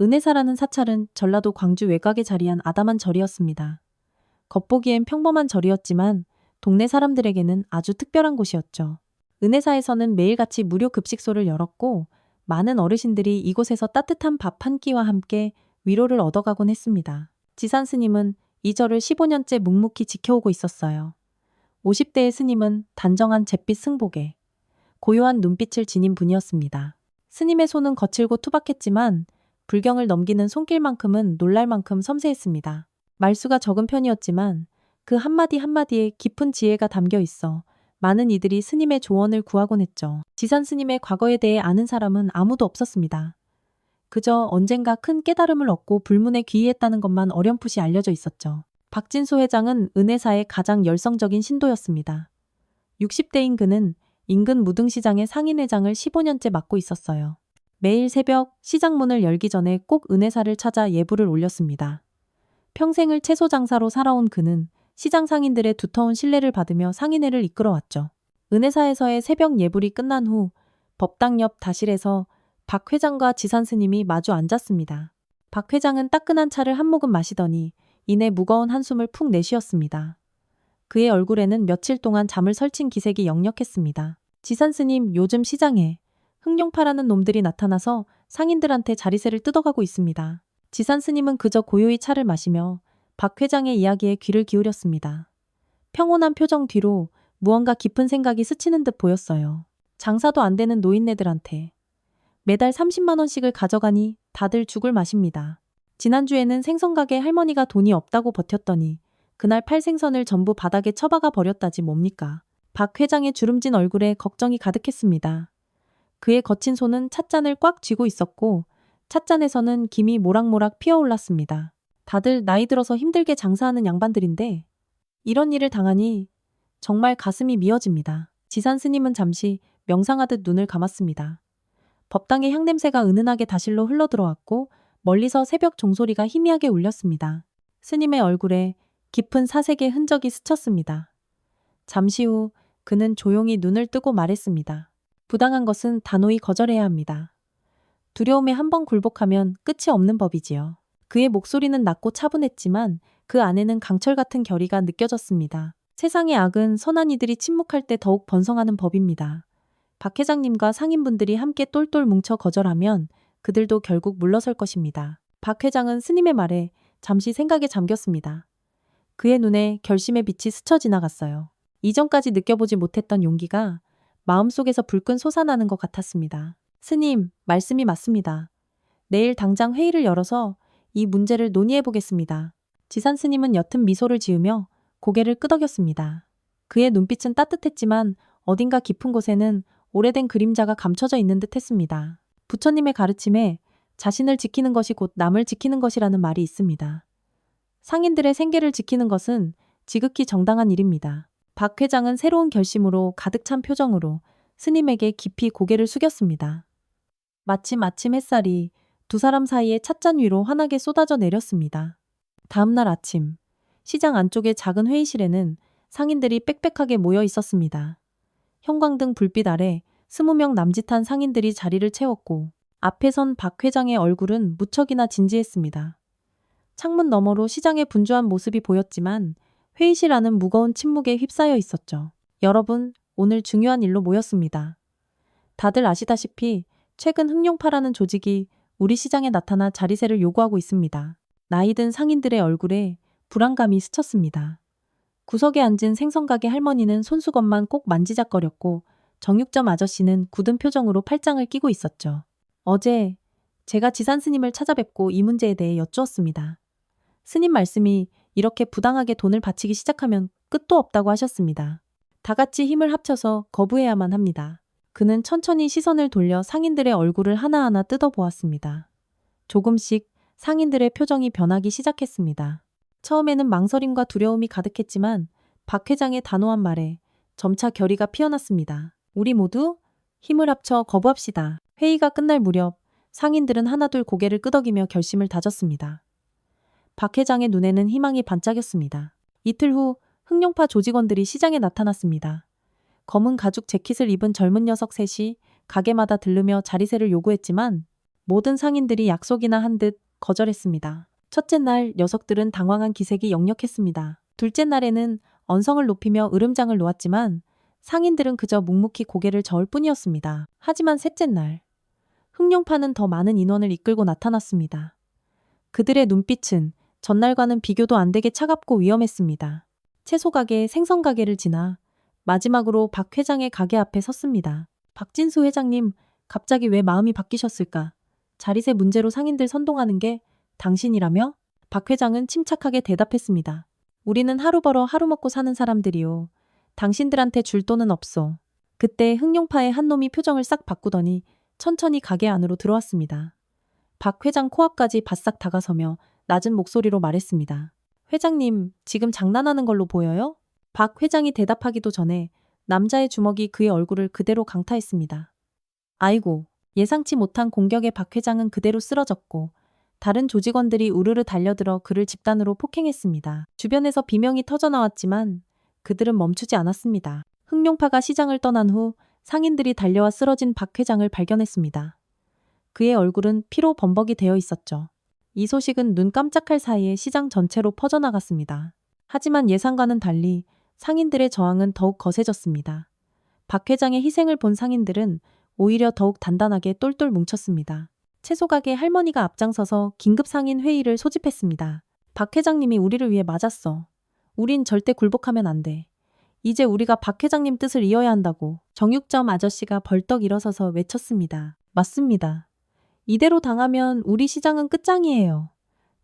은혜사라는 사찰은 전라도 광주 외곽에 자리한 아담한 절이었습니다. 겉보기엔 평범한 절이었지만 동네 사람들에게는 아주 특별한 곳이었죠. 은혜사에서는 매일같이 무료 급식소를 열었고 많은 어르신들이 이곳에서 따뜻한 밥 한 끼와 함께 위로를 얻어가곤 했습니다. 지산 스님은 이 절을 15년째 묵묵히 지켜오고 있었어요. 50대의 스님은 단정한 잿빛 승복에 고요한 눈빛을 지닌 분이었습니다. 스님의 손은 거칠고 투박했지만 불경을 넘기는 손길만큼은 놀랄 만큼 섬세했습니다. 말수가 적은 편이었지만 그 한마디 한마디에 깊은 지혜가 담겨 있어 많은 이들이 스님의 조언을 구하곤 했죠. 지산 스님의 과거에 대해 아는 사람은 아무도 없었습니다. 그저 언젠가 큰 깨달음을 얻고 불문에 귀의했다는 것만 어렴풋이 알려져 있었죠. 박진수 회장은 은혜사의 가장 열성적인 신도였습니다. 60대인 그는 인근 무등시장의 상인회장을 15년째 맡고 있었어요. 매일 새벽 시장 문을 열기 전에 꼭 은혜사를 찾아 예불을 올렸습니다. 평생을 채소 장사로 살아온 그는 시장 상인들의 두터운 신뢰를 받으며 상인회를 이끌어왔죠. 은혜사에서의 새벽 예불이 끝난 후 법당 옆 다실에서 박 회장과 지산 스님이 마주 앉았습니다. 박 회장은 따끈한 차를 한 모금 마시더니 이내 무거운 한숨을 푹 내쉬었습니다. 그의 얼굴에는 며칠 동안 잠을 설친 기색이 역력했습니다. 지산 스님, 요즘 시장에 흑룡파라는 놈들이 나타나서 상인들한테 자리세를 뜯어가고 있습니다. 지산 스님은 그저 고요히 차를 마시며 박 회장의 이야기에 귀를 기울였습니다. 평온한 표정 뒤로 무언가 깊은 생각이 스치는 듯 보였어요. 장사도 안 되는 노인네들한테 매달 30만 원씩을 가져가니 다들 죽을 맛입니다. 지난주에는 생선가게 할머니가 돈이 없다고 버텼더니 그날 팔 생선을 전부 바닥에 처박아 버렸다지 뭡니까. 박 회장의 주름진 얼굴에 걱정이 가득했습니다. 그의 거친 손은 찻잔을 꽉 쥐고 있었고 찻잔에서는 김이 모락모락 피어올랐습니다. 다들 나이 들어서 힘들게 장사하는 양반들인데 이런 일을 당하니 정말 가슴이 미어집니다. 지산 스님은 잠시 명상하듯 눈을 감았습니다. 법당의 향냄새가 은은하게 다실로 흘러들어왔고 멀리서 새벽 종소리가 희미하게 울렸습니다. 스님의 얼굴에 깊은 사색의 흔적이 스쳤습니다. 잠시 후 그는 조용히 눈을 뜨고 말했습니다. 부당한 것은 단호히 거절해야 합니다. 두려움에 한번 굴복하면 끝이 없는 법이지요. 그의 목소리는 낮고 차분했지만 그 안에는 강철 같은 결의가 느껴졌습니다. 세상의 악은 선한 이들이 침묵할 때 더욱 번성하는 법입니다. 박 회장님과 상인분들이 함께 똘똘 뭉쳐 거절하면 그들도 결국 물러설 것입니다. 박 회장은 스님의 말에 잠시 생각에 잠겼습니다. 그의 눈에 결심의 빛이 스쳐 지나갔어요. 이전까지 느껴보지 못했던 용기가 마음속에서 불끈 솟아나는 것 같았습니다. 스님, 말씀이 맞습니다. 내일 당장 회의를 열어서 이 문제를 논의해 보겠습니다. 지산 스님은 옅은 미소를 지으며 고개를 끄덕였습니다. 그의 눈빛은 따뜻했지만 어딘가 깊은 곳에는 오래된 그림자가 감춰져 있는 듯 했습니다. 부처님의 가르침에 자신을 지키는 것이 곧 남을 지키는 것이라는 말이 있습니다. 상인들의 생계를 지키는 것은 지극히 정당한 일입니다. 박 회장은 새로운 결심으로 가득 찬 표정으로 스님에게 깊이 고개를 숙였습니다. 마침 아침 햇살이 두 사람 사이의 찻잔 위로 환하게 쏟아져 내렸습니다. 다음 날 아침, 시장 안쪽의 작은 회의실에는 상인들이 빽빽하게 모여 있었습니다. 형광등 불빛 아래 20명 남짓한 상인들이 자리를 채웠고 앞에 선 박 회장의 얼굴은 무척이나 진지했습니다. 창문 너머로 시장의 분주한 모습이 보였지만 회의실 안은 무거운 침묵에 휩싸여 있었죠. 여러분, 오늘 중요한 일로 모였습니다. 다들 아시다시피 최근 흑룡파라는 조직이 우리 시장에 나타나 자리세를 요구하고 있습니다. 나이든 상인들의 얼굴에 불안감이 스쳤습니다. 구석에 앉은 생선가게 할머니는 손수건만 꼭 만지작거렸고 정육점 아저씨는 굳은 표정으로 팔짱을 끼고 있었죠. 어제 제가 지산 스님을 찾아뵙고 이 문제에 대해 여쭈었습니다. 스님 말씀이 이렇게 부당하게 돈을 바치기 시작하면 끝도 없다고 하셨습니다. 다 같이 힘을 합쳐서 거부해야만 합니다. 그는 천천히 시선을 돌려 상인들의 얼굴을 하나하나 뜯어보았습니다. 조금씩 상인들의 표정이 변하기 시작했습니다. 처음에는 망설임과 두려움이 가득했지만 박 회장의 단호한 말에 점차 결의가 피어났습니다. 우리 모두 힘을 합쳐 거부합시다. 회의가 끝날 무렵 상인들은 하나둘 고개를 끄덕이며 결심을 다졌습니다. 박 회장의 눈에는 희망이 반짝였습니다. 이틀 후 흑룡파 조직원들이 시장에 나타났습니다. 검은 가죽 재킷을 입은 젊은 녀석 셋이 가게마다 들르며 자리세를 요구했지만 모든 상인들이 약속이나 한 듯 거절했습니다. 첫째 날 녀석들은 당황한 기색이 역력했습니다. 둘째 날에는 언성을 높이며 으름장을 놓았지만 상인들은 그저 묵묵히 고개를 저을 뿐이었습니다. 하지만 셋째 날, 흑룡파는 더 많은 인원을 이끌고 나타났습니다. 그들의 눈빛은 전날과는 비교도 안 되게 차갑고 위험했습니다. 채소 가게, 생선 가게를 지나 마지막으로 박 회장의 가게 앞에 섰습니다. 박진수 회장님, 갑자기 왜 마음이 바뀌셨을까? 자릿세 문제로 상인들 선동하는 게 당신이라며? 박 회장은 침착하게 대답했습니다. 우리는 하루 벌어 하루 먹고 사는 사람들이요. 당신들한테 줄 돈은 없소. 그때 흑룡파의 한 놈이 표정을 싹 바꾸더니 천천히 가게 안으로 들어왔습니다. 박 회장 코앞까지 바싹 다가서며 낮은 목소리로 말했습니다. 회장님, 지금 장난하는 걸로 보여요? 박 회장이 대답하기도 전에 남자의 주먹이 그의 얼굴을 그대로 강타했습니다. 아이고, 예상치 못한 공격에 박 회장은 그대로 쓰러졌고 다른 조직원들이 우르르 달려들어 그를 집단으로 폭행했습니다. 주변에서 비명이 터져나왔지만 그들은 멈추지 않았습니다. 흑룡파가 시장을 떠난 후 상인들이 달려와 쓰러진 박 회장을 발견했습니다. 그의 얼굴은 피로 범벅이 되어 있었죠. 이 소식은 눈 깜짝할 사이에 시장 전체로 퍼져나갔습니다. 하지만 예상과는 달리 상인들의 저항은 더욱 거세졌습니다. 박 회장의 희생을 본 상인들은 오히려 더욱 단단하게 똘똘 뭉쳤습니다. 채소 가게 할머니가 앞장서서 긴급 상인 회의를 소집했습니다. 박 회장님이 우리를 위해 맞았어. 우린 절대 굴복하면 안 돼. 이제 우리가 박 회장님 뜻을 이어야 한다고 정육점 아저씨가 벌떡 일어서서 외쳤습니다. 맞습니다. 이대로 당하면 우리 시장은 끝장이에요.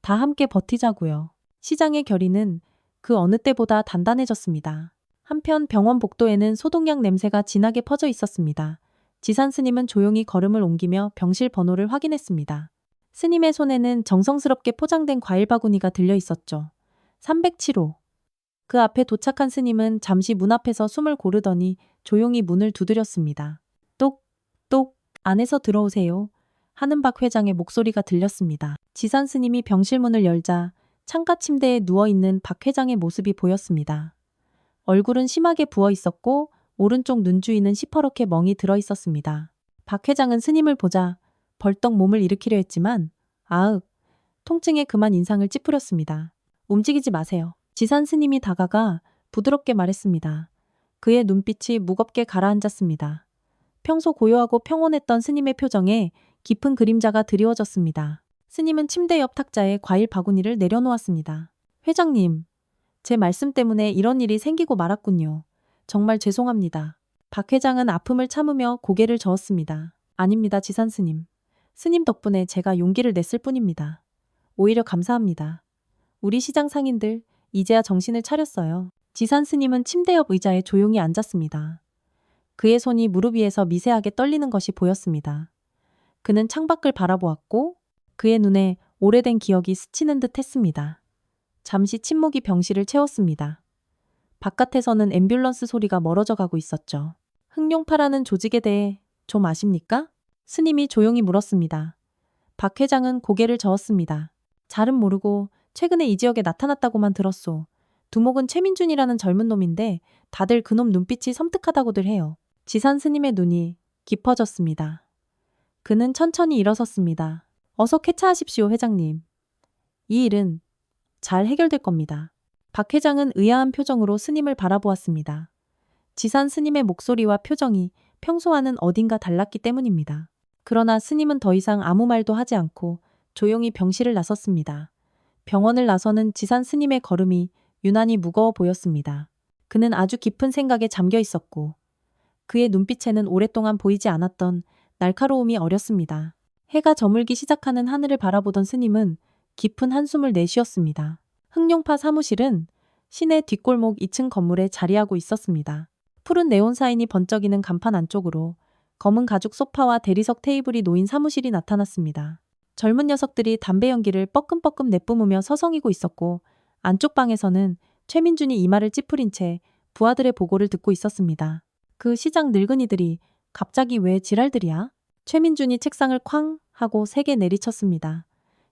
다 함께 버티자고요. 시장의 결의는 그 어느 때보다 단단해졌습니다. 한편 병원 복도에는 소독약 냄새가 진하게 퍼져 있었습니다. 지산 스님은 조용히 걸음을 옮기며 병실 번호를 확인했습니다. 스님의 손에는 정성스럽게 포장된 과일 바구니가 들려 있었죠. 307호. 그 앞에 도착한 스님은 잠시 문 앞에서 숨을 고르더니 조용히 문을 두드렸습니다. 똑, 똑, 안에서 들어오세요. 하는 박 회장의 목소리가 들렸습니다. 지산 스님이 병실 문을 열자 창가 침대에 누워있는 박 회장의 모습이 보였습니다. 얼굴은 심하게 부어 있었고 오른쪽 눈 주위는 시퍼렇게 멍이 들어 있었습니다. 박 회장은 스님을 보자 벌떡 몸을 일으키려 했지만 아윽, 통증에 그만 인상을 찌푸렸습니다. 움직이지 마세요. 지산 스님이 다가가 부드럽게 말했습니다. 그의 눈빛이 무겁게 가라앉았습니다. 평소 고요하고 평온했던 스님의 표정에 깊은 그림자가 드리워졌습니다. 스님은 침대 옆 탁자에 과일 바구니를 내려놓았습니다. 회장님, 제 말씀 때문에 이런 일이 생기고 말았군요. 정말 죄송합니다. 박 회장은 아픔을 참으며 고개를 저었습니다. 아닙니다, 지산 스님. 스님 덕분에 제가 용기를 냈을 뿐입니다. 오히려 감사합니다. 우리 시장 상인들, 이제야 정신을 차렸어요. 지산 스님은 침대 옆 의자에 조용히 앉았습니다. 그의 손이 무릎 위에서 미세하게 떨리는 것이 보였습니다. 그는 창밖을 바라보았고 그의 눈에 오래된 기억이 스치는 듯 했습니다. 잠시 침묵이 병실을 채웠습니다. 바깥에서는 앰뷸런스 소리가 멀어져 가고 있었죠. 흑룡파라는 조직에 대해 좀 아십니까? 스님이 조용히 물었습니다. 박 회장은 고개를 저었습니다. 잘은 모르고 최근에 이 지역에 나타났다고만 들었소. 두목은 최민준이라는 젊은 놈인데 다들 그놈 눈빛이 섬뜩하다고들 해요. 지산 스님의 눈이 깊어졌습니다. 그는 천천히 일어섰습니다. 어서 쾌차하십시오, 회장님. 이 일은 잘 해결될 겁니다. 박 회장은 의아한 표정으로 스님을 바라보았습니다. 지산 스님의 목소리와 표정이 평소와는 어딘가 달랐기 때문입니다. 그러나 스님은 더 이상 아무 말도 하지 않고 조용히 병실을 나섰습니다. 병원을 나서는 지산 스님의 걸음이 유난히 무거워 보였습니다. 그는 아주 깊은 생각에 잠겨 있었고 그의 눈빛에는 오랫동안 보이지 않았던 날카로움이 어렸습니다. 해가 저물기 시작하는 하늘을 바라보던 스님은 깊은 한숨을 내쉬었습니다. 흑룡파 사무실은 시내 뒷골목 2층 건물에 자리하고 있었습니다. 푸른 네온 사인이 번쩍이는 간판 안쪽으로 검은 가죽 소파와 대리석 테이블이 놓인 사무실이 나타났습니다. 젊은 녀석들이 담배 연기를 뻐끔뻐끔 내뿜으며 서성이고 있었고 안쪽 방에서는 최민준이 이마를 찌푸린 채 부하들의 보고를 듣고 있었습니다. 그 시장 늙은이들이 갑자기 왜 지랄들이야? 최민준이 책상을 쾅 하고 세게 내리쳤습니다.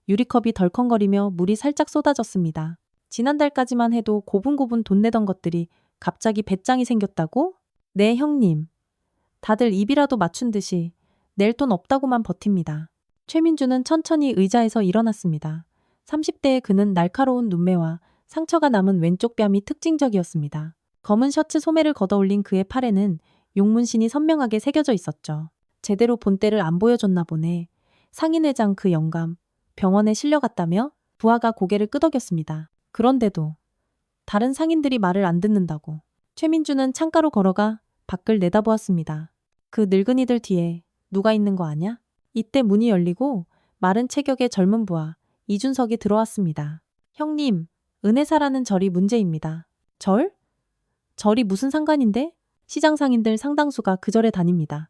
유리컵이 덜컹거리며 물이 살짝 쏟아졌습니다. 지난달까지만 해도 고분고분 돈 내던 것들이 갑자기 배짱이 생겼다고? 네, 형님. 다들 입이라도 맞춘 듯이 낼 돈 없다고만 버팁니다. 최민주는 천천히 의자에서 일어났습니다. 30대의 그는 날카로운 눈매와 상처가 남은 왼쪽 뺨이 특징적이었습니다. 검은 셔츠 소매를 걷어올린 그의 팔에는 용문신이 선명하게 새겨져 있었죠. 제대로 본때를 안 보여줬나 보네. 상인회장 그 영감, 병원에 실려갔다며? 부하가 고개를 끄덕였습니다. 그런데도 다른 상인들이 말을 안 듣는다고. 최민주는 창가로 걸어가 밖을 내다보았습니다. 그 늙은이들 뒤에 누가 있는 거 아냐? 이때 문이 열리고 마른 체격의 젊은 부하 이준석이 들어왔습니다. 형님, 은혜사라는 절이 문제입니다. 절? 절이 무슨 상관인데? 시장 상인들 상당수가 그 절에 다닙니다.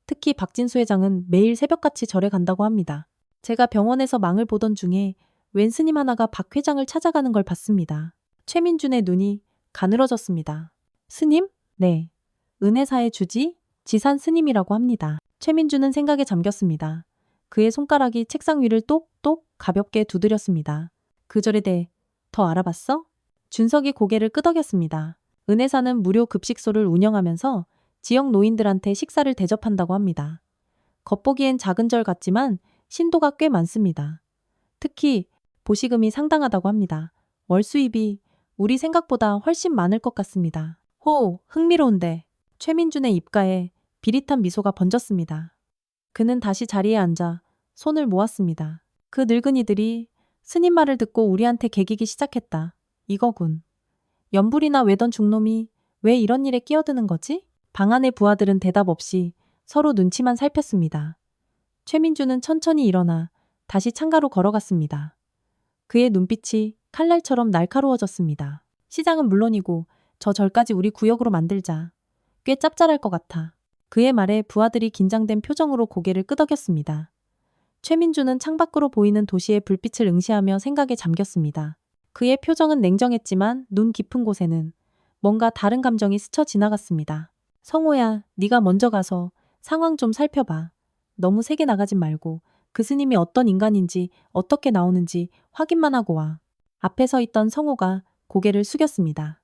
특히 박진수 회장은 매일 새벽같이 절에 간다고 합니다. 제가 병원에서 망을 보던 중에 웬 스님 하나가 박 회장을 찾아가는 걸 봤습니다. 최민준의 눈이 가늘어졌습니다. 스님? 네. 은혜사의 주지? 지산 스님이라고 합니다. 최민준은 생각에 잠겼습니다. 그의 손가락이 책상 위를 똑똑 가볍게 두드렸습니다. 그 절에 대해 더 알아봤어? 준석이 고개를 끄덕였습니다. 은혜사는 무료 급식소를 운영하면서 지역 노인들한테 식사를 대접한다고 합니다. 겉보기엔 작은 절 같지만 신도가 꽤 많습니다. 특히 보시금이 상당하다고 합니다. 월 수입이 우리 생각보다 훨씬 많을 것 같습니다. 호, 흥미로운데. 최민준의 입가에 비릿한 미소가 번졌습니다. 그는 다시 자리에 앉아 손을 모았습니다. 그 늙은이들이 스님 말을 듣고 우리한테 개기기 시작했다. 이거군. 연불이나 외던 중놈이 왜 이런 일에 끼어드는 거지? 방 안의 부하들은 대답 없이 서로 눈치만 살폈습니다. 최민주는 천천히 일어나 다시 창가로 걸어갔습니다. 그의 눈빛이 칼날처럼 날카로워졌습니다. 시장은 물론이고 저 절까지 우리 구역으로 만들자. 꽤 짭짤할 것 같아. 그의 말에 부하들이 긴장된 표정으로 고개를 끄덕였습니다. 최민주는 창밖으로 보이는 도시의 불빛을 응시하며 생각에 잠겼습니다. 그의 표정은 냉정했지만 눈 깊은 곳에는 뭔가 다른 감정이 스쳐 지나갔습니다. 성호야, 네가 먼저 가서 상황 좀 살펴봐. 너무 세게 나가진 말고 그 스님이 어떤 인간인지 어떻게 나오는지 확인만 하고 와. 앞에 서 있던 성호가 고개를 숙였습니다.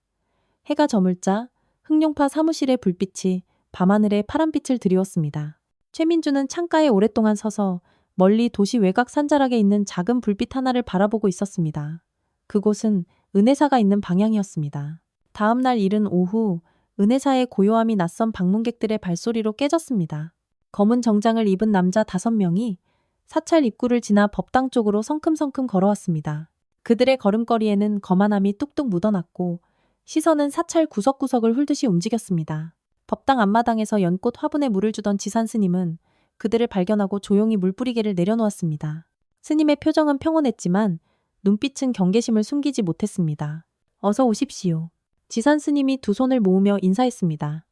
해가 저물자 흑룡파 사무실의 불빛이 밤하늘에 파란빛을 드리웠습니다. 최민주는 창가에 오랫동안 서서 멀리 도시 외곽 산자락에 있는 작은 불빛 하나를 바라보고 있었습니다. 그곳은 은혜사가 있는 방향이었습니다. 다음 날 이른 오후 은혜사의 고요함이 낯선 방문객들의 발소리로 깨졌습니다. 검은 정장을 입은 남자 5명이 사찰 입구를 지나 법당 쪽으로 성큼성큼 걸어왔습니다. 그들의 걸음걸이에는 거만함이 뚝뚝 묻어났고 시선은 사찰 구석구석을 훑듯이 움직였습니다. 법당 앞마당에서 연꽃 화분에 물을 주던 지산 스님은 그들을 발견하고 조용히 물뿌리개를 내려놓았습니다. 스님의 표정은 평온했지만 눈빛은 경계심을 숨기지 못했습니다. 어서 오십시오. 지산 스님이 두 손을 모으며 인사했습니다.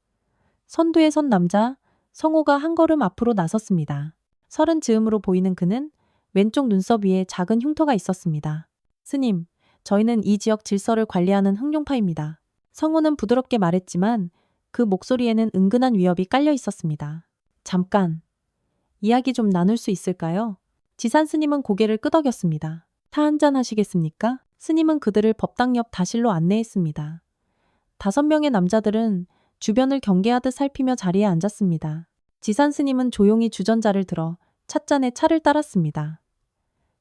선두에 선 남자 성호가 한 걸음 앞으로 나섰습니다. 서른 즈음으로 보이는 그는 왼쪽 눈썹 위에 작은 흉터가 있었습니다. 스님, 저희는 이 지역 질서를 관리하는 흑룡파입니다. 성호는 부드럽게 말했지만 그 목소리에는 은근한 위협이 깔려 있었습니다. 잠깐, 이야기 좀 나눌 수 있을까요? 지산 스님은 고개를 끄덕였습니다. 차 한잔 하시겠습니까? 스님은 그들을 법당 옆 다실로 안내했습니다. 5명의 남자들은 주변을 경계하듯 살피며 자리에 앉았습니다. 지산 스님은 조용히 주전자를 들어 찻잔에 차를 따랐습니다.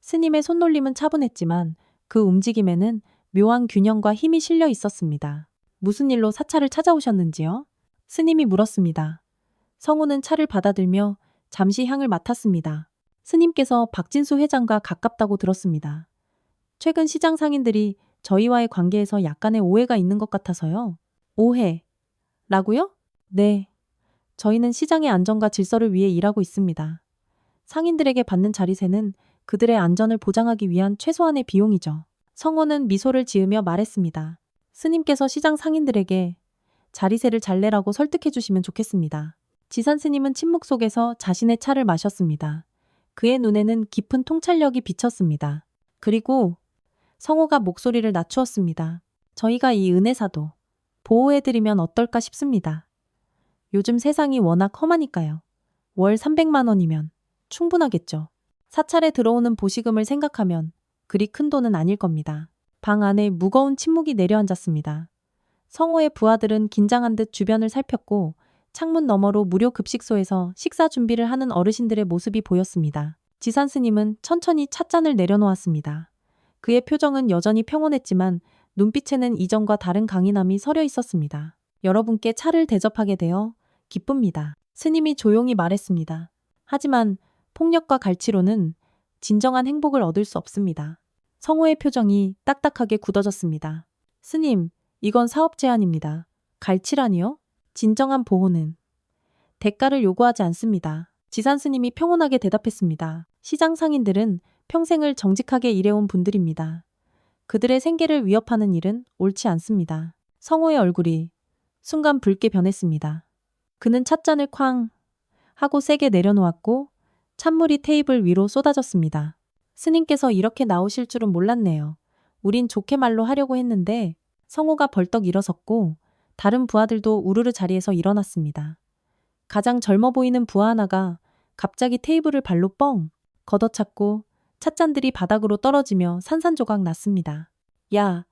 스님의 손놀림은 차분했지만 그 움직임에는 묘한 균형과 힘이 실려 있었습니다. 무슨 일로 사찰을 찾아오셨는지요? 스님이 물었습니다. 성우는 차를 받아들며 잠시 향을 맡았습니다. 스님께서 박진수 회장과 가깝다고 들었습니다. 최근 시장 상인들이 저희와의 관계에서 약간의 오해가 있는 것 같아서요. 오해? 라고요? 네. 저희는 시장의 안전과 질서를 위해 일하고 있습니다. 상인들에게 받는 자리세는 그들의 안전을 보장하기 위한 최소한의 비용이죠. 성호는 미소를 지으며 말했습니다. 스님께서 시장 상인들에게 자리세를 잘 내라고 설득해 주시면 좋겠습니다. 지산 스님은 침묵 속에서 자신의 차를 마셨습니다. 그의 눈에는 깊은 통찰력이 비쳤습니다. 그리고 성호가 목소리를 낮추었습니다. 저희가 이 은혜사도 보호해드리면 어떨까 싶습니다. 요즘 세상이 워낙 험하니까요. 월 300만 원이면 충분하겠죠. 사찰에 들어오는 보시금을 생각하면 그리 큰 돈은 아닐 겁니다. 방 안에 무거운 침묵이 내려앉았습니다. 성호의 부하들은 긴장한 듯 주변을 살폈고 창문 너머로 무료 급식소에서 식사 준비를 하는 어르신들의 모습이 보였습니다. 지산 스님은 천천히 찻잔을 내려놓았습니다. 그의 표정은 여전히 평온했지만 눈빛에는 이전과 다른 강인함이 서려 있었습니다. 여러분께 차를 대접하게 되어 기쁩니다. 스님이 조용히 말했습니다. 하지만 폭력과 갈치로는 진정한 행복을 얻을 수 없습니다. 성호의 표정이 딱딱하게 굳어졌습니다. 스님, 이건 사업 제안입니다. 갈치라니요? 진정한 보호는 대가를 요구하지 않습니다. 지산 스님이 평온하게 대답했습니다. 시장 상인들은 평생을 정직하게 일해온 분들입니다. 그들의 생계를 위협하는 일은 옳지 않습니다. 성호의 얼굴이 순간 붉게 변했습니다. 그는 찻잔을 쾅 하고 세게 내려놓았고 찬물이 테이블 위로 쏟아졌습니다. 스님께서 이렇게 나오실 줄은 몰랐네요. 우린 좋게 말로 하려고 했는데. 성호가 벌떡 일어섰고 다른 부하들도 우르르 자리에서 일어났습니다. 가장 젊어 보이는 부하 하나가 갑자기 테이블을 발로 뻥 걷어찼고 찻잔들이 바닥으로 떨어지며 산산조각 났습니다. 야,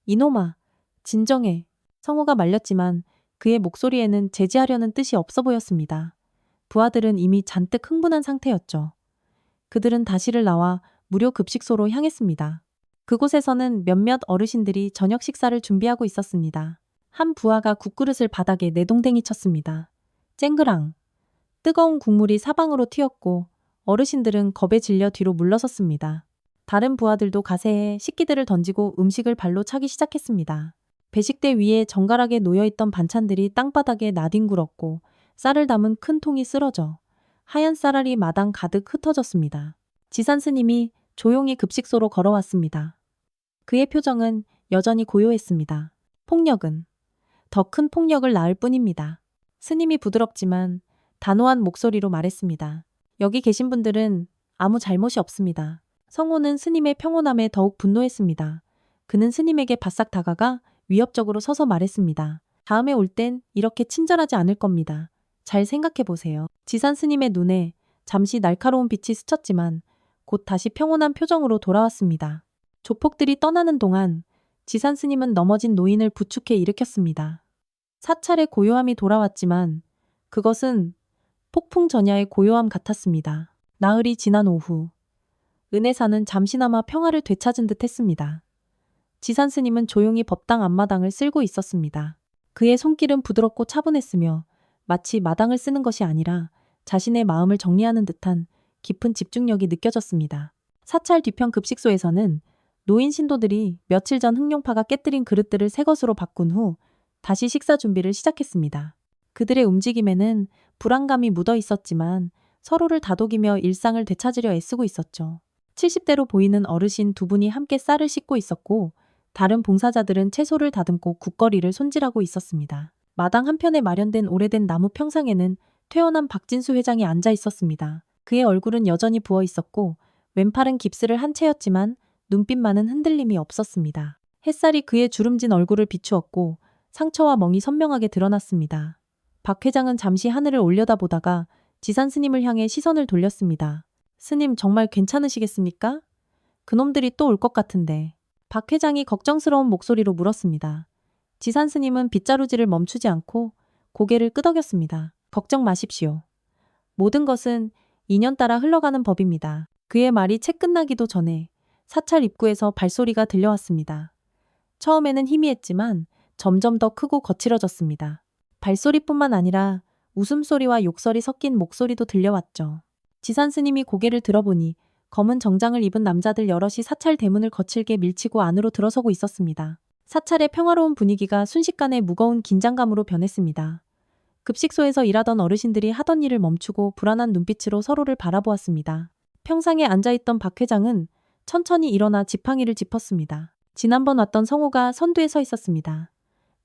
이놈아, 진정해. 성호가 말렸지만 그의 목소리에는 제지하려는 뜻이 없어 보였습니다. 부하들은 이미 잔뜩 흥분한 상태였죠. 그들은 다시를 나와 무료 급식소로 향했습니다. 그곳에서는 몇몇 어르신들이 저녁 식사를 준비하고 있었습니다. 한 부하가 국그릇을 바닥에 내동댕이 쳤습니다. 쨍그랑. 뜨거운 국물이 사방으로 튀었고 어르신들은 겁에 질려 뒤로 물러섰습니다. 다른 부하들도 가세에 식기들을 던지고 음식을 발로 차기 시작했습니다. 배식대 위에 정갈하게 놓여있던 반찬들이 땅바닥에 나뒹굴었고 쌀을 담은 큰 통이 쓰러져 하얀 쌀알이 마당 가득 흩어졌습니다. 지산 스님이 조용히 급식소로 걸어왔습니다. 그의 표정은 여전히 고요했습니다. 폭력은 더 큰 폭력을 낳을 뿐입니다. 스님이 부드럽지만 단호한 목소리로 말했습니다. 여기 계신 분들은 아무 잘못이 없습니다. 성호는 스님의 평온함에 더욱 분노했습니다. 그는 스님에게 바싹 다가가 위협적으로 서서 말했습니다. 다음에 올 땐 이렇게 친절하지 않을 겁니다. 잘 생각해 보세요. 지산 스님의 눈에 잠시 날카로운 빛이 스쳤지만 곧 다시 평온한 표정으로 돌아왔습니다. 조폭들이 떠나는 동안 지산 스님은 넘어진 노인을 부축해 일으켰습니다. 사찰의 고요함이 돌아왔지만 그것은 폭풍 전야의 고요함 같았습니다. 나흘이 지난 오후 은혜사는 잠시나마 평화를 되찾은 듯 했습니다. 지산 스님은 조용히 법당 앞마당을 쓸고 있었습니다. 그의 손길은 부드럽고 차분했으며 마치 마당을 쓰는 것이 아니라 자신의 마음을 정리하는 듯한 깊은 집중력이 느껴졌습니다. 사찰 뒤편 급식소에서는 노인 신도들이 며칠 전 흑룡파가 깨뜨린 그릇들을 새 것으로 바꾼 후 다시 식사 준비를 시작했습니다. 그들의 움직임에는 불안감이 묻어 있었지만 서로를 다독이며 일상을 되찾으려 애쓰고 있었죠. 70대로 보이는 어르신 두 분이 함께 쌀을 씻고 있었고 다른 봉사자들은 채소를 다듬고 국거리를 손질하고 있었습니다. 마당 한편에 마련된 오래된 나무 평상에는 퇴원한 박진수 회장이 앉아 있었습니다. 그의 얼굴은 여전히 부어 있었고 왼팔은 깁스를 한 채였지만 눈빛만은 흔들림이 없었습니다. 햇살이 그의 주름진 얼굴을 비추었고 상처와 멍이 선명하게 드러났습니다. 박 회장은 잠시 하늘을 올려다보다가 지산 스님을 향해 시선을 돌렸습니다. 스님 정말 괜찮으시겠습니까? 그놈들이 또 올 것 같은데. 박 회장이 걱정스러운 목소리로 물었습니다. 지산 스님은 빗자루질을 멈추지 않고 고개를 끄덕였습니다. 걱정 마십시오. 모든 것은 인연 따라 흘러가는 법입니다. 그의 말이 채 끝나기도 전에 사찰 입구에서 발소리가 들려왔습니다. 처음에는 희미했지만 점점 더 크고 거칠어졌습니다. 발소리뿐만 아니라 웃음소리와 욕설이 섞인 목소리도 들려왔죠. 지산 스님이 고개를 들어보니 검은 정장을 입은 남자들 여럿이 사찰 대문을 거칠게 밀치고 안으로 들어서고 있었습니다. 사찰의 평화로운 분위기가 순식간에 무거운 긴장감으로 변했습니다. 급식소에서 일하던 어르신들이 하던 일을 멈추고 불안한 눈빛으로 서로를 바라보았습니다. 평상에 앉아있던 박 회장은 천천히 일어나 지팡이를 짚었습니다. 지난번 왔던 성호가 선두에 서 있었습니다.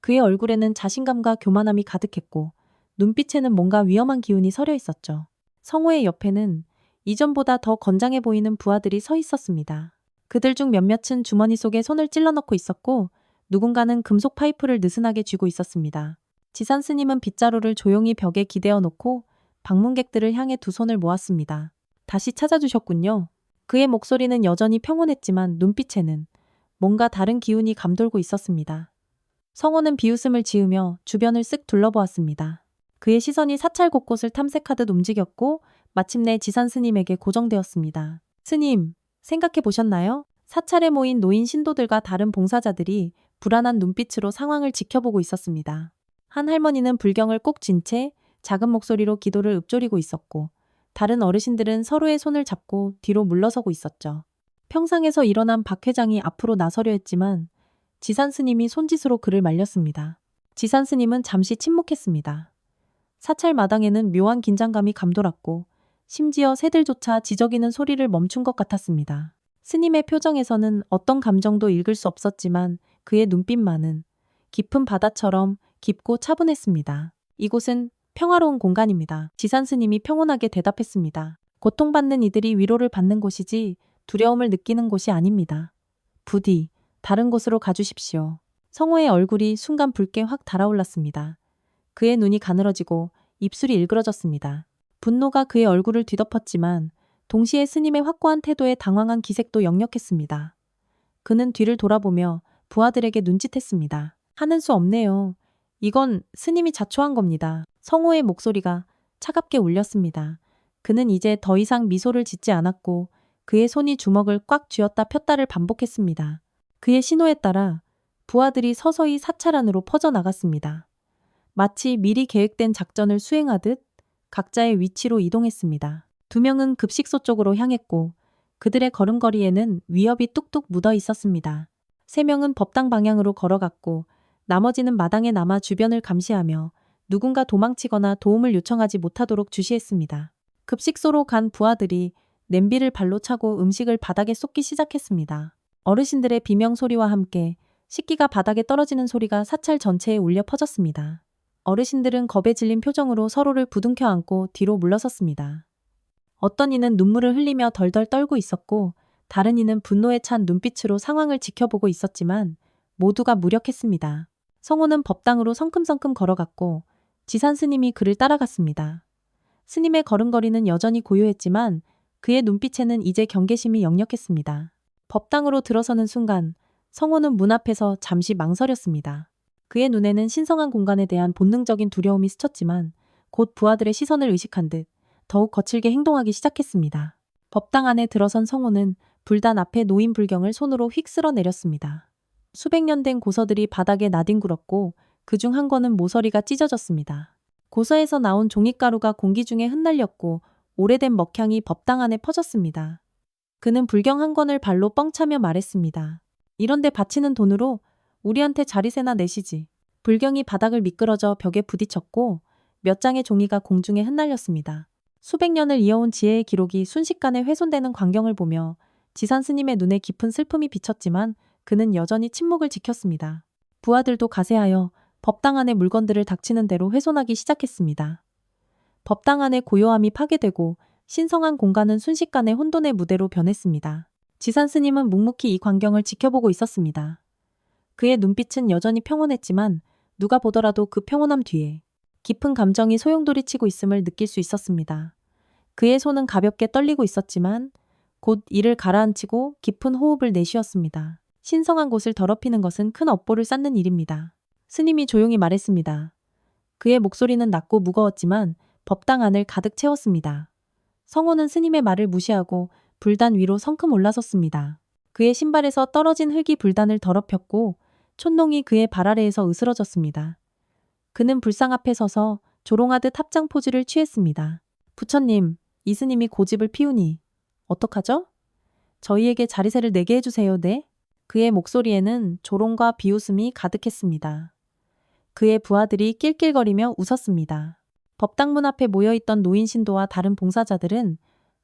그의 얼굴에는 자신감과 교만함이 가득했고 눈빛에는 뭔가 위험한 기운이 서려 있었죠. 성호의 옆에는 이전보다 더 건장해 보이는 부하들이 서 있었습니다. 그들 중 몇몇은 주머니 속에 손을 찔러 넣고 있었고 누군가는 금속 파이프를 느슨하게 쥐고 있었습니다. 지산 스님은 빗자루를 조용히 벽에 기대어 놓고 방문객들을 향해 두 손을 모았습니다. 다시 찾아주셨군요. 그의 목소리는 여전히 평온했지만 눈빛에는 뭔가 다른 기운이 감돌고 있었습니다. 성호는 비웃음을 지으며 주변을 쓱 둘러보았습니다. 그의 시선이 사찰 곳곳을 탐색하듯 움직였고 마침내 지산 스님에게 고정되었습니다. 스님, 생각해 보셨나요? 사찰에 모인 노인 신도들과 다른 봉사자들이 불안한 눈빛으로 상황을 지켜보고 있었습니다. 한 할머니는 불경을 꼭 쥔 채 작은 목소리로 기도를 읊조리고 있었고, 다른 어르신들은 서로의 손을 잡고 뒤로 물러서고 있었죠. 평상에서 일어난 박 회장이 앞으로 나서려 했지만 지산 스님이 손짓으로 그를 말렸습니다. 지산 스님은 잠시 침묵했습니다. 사찰 마당에는 묘한 긴장감이 감돌았고 심지어 새들조차 지저귀는 소리를 멈춘 것 같았습니다. 스님의 표정에서는 어떤 감정도 읽을 수 없었지만 그의 눈빛만은 깊은 바다처럼 깊고 차분했습니다. 이곳은 평화로운 공간입니다. 지산 스님이 평온하게 대답했습니다. 고통받는 이들이 위로를 받는 곳이지 두려움을 느끼는 곳이 아닙니다. 부디 다른 곳으로 가주십시오. 성호의 얼굴이 순간 붉게 확 달아올랐습니다. 그의 눈이 가늘어지고 입술이 일그러졌습니다. 분노가 그의 얼굴을 뒤덮었지만 동시에 스님의 확고한 태도에 당황한 기색도 역력했습니다. 그는 뒤를 돌아보며 부하들에게 눈짓했습니다. 하는 수 없네요. 이건 스님이 자초한 겁니다. 성호의 목소리가 차갑게 울렸습니다. 그는 이제 더 이상 미소를 짓지 않았고 그의 손이 주먹을 꽉 쥐었다 폈다를 반복했습니다. 그의 신호에 따라 부하들이 서서히 사찰 안으로 퍼져나갔습니다. 마치 미리 계획된 작전을 수행하듯 각자의 위치로 이동했습니다. 2명은 급식소 쪽으로 향했고 그들의 걸음걸이에는 위협이 뚝뚝 묻어 있었습니다. 3명은 법당 방향으로 걸어갔고 나머지는 마당에 남아 주변을 감시하며 누군가 도망치거나 도움을 요청하지 못하도록 주시했습니다. 급식소로 간 부하들이 냄비를 발로 차고 음식을 바닥에 쏟기 시작했습니다. 어르신들의 비명 소리와 함께 식기가 바닥에 떨어지는 소리가 사찰 전체에 울려 퍼졌습니다. 어르신들은 겁에 질린 표정으로 서로를 부둥켜 안고 뒤로 물러섰습니다. 어떤 이는 눈물을 흘리며 덜덜 떨고 있었고 다른 이는 분노에 찬 눈빛으로 상황을 지켜보고 있었지만 모두가 무력했습니다. 성호는 법당으로 성큼성큼 걸어갔고 지산 스님이 그를 따라갔습니다. 스님의 걸음걸이는 여전히 고요했지만 그의 눈빛에는 이제 경계심이 역력했습니다. 법당으로 들어서는 순간 성호는 문 앞에서 잠시 망설였습니다. 그의 눈에는 신성한 공간에 대한 본능적인 두려움이 스쳤지만 곧 부하들의 시선을 의식한 듯 더욱 거칠게 행동하기 시작했습니다. 법당 안에 들어선 성호는 불단 앞에 놓인 불경을 손으로 휙 쓸어 내렸습니다. 수백 년 된 고서들이 바닥에 나뒹굴었고 그중 한 권은 모서리가 찢어졌습니다. 고서에서 나온 종잇가루가 공기 중에 흩날렸고 오래된 먹향이 법당 안에 퍼졌습니다. 그는 불경 한 권을 발로 뻥 차며 말했습니다. 이런데 바치는 돈으로 우리한테 자리세나 내시지. 불경이 바닥을 미끄러져 벽에 부딪혔고 몇 장의 종이가 공중에 흩날렸습니다. 수백 년을 이어온 지혜의 기록이 순식간에 훼손되는 광경을 보며 지산 스님의 눈에 깊은 슬픔이 비쳤지만 그는 여전히 침묵을 지켰습니다. 부하들도 가세하여 법당 안의 물건들을 닥치는 대로 훼손하기 시작했습니다. 법당 안의 고요함이 파괴되고 신성한 공간은 순식간에 혼돈의 무대로 변했습니다. 지산 스님은 묵묵히 이 광경을 지켜보고 있었습니다. 그의 눈빛은 여전히 평온했지만 누가 보더라도 그 평온함 뒤에 깊은 감정이 소용돌이치고 있음을 느낄 수 있었습니다. 그의 손은 가볍게 떨리고 있었지만 곧 이를 가라앉히고 깊은 호흡을 내쉬었습니다. 신성한 곳을 더럽히는 것은 큰 업보를 쌓는 일입니다. 스님이 조용히 말했습니다. 그의 목소리는 낮고 무거웠지만 법당 안을 가득 채웠습니다. 성호는 스님의 말을 무시하고 불단 위로 성큼 올라섰습니다. 그의 신발에서 떨어진 흙이 불단을 더럽혔고 촛농이 그의 발 아래에서 으스러졌습니다. 그는 불상 앞에 서서 조롱하듯 합장 포즈를 취했습니다. 부처님, 이 스님이 고집을 피우니 어떡하죠? 저희에게 자리세를 내게 해주세요, 네? 그의 목소리에는 조롱과 비웃음이 가득했습니다. 그의 부하들이 낄낄거리며 웃었습니다. 법당문 앞에 모여있던 노인 신도와 다른 봉사자들은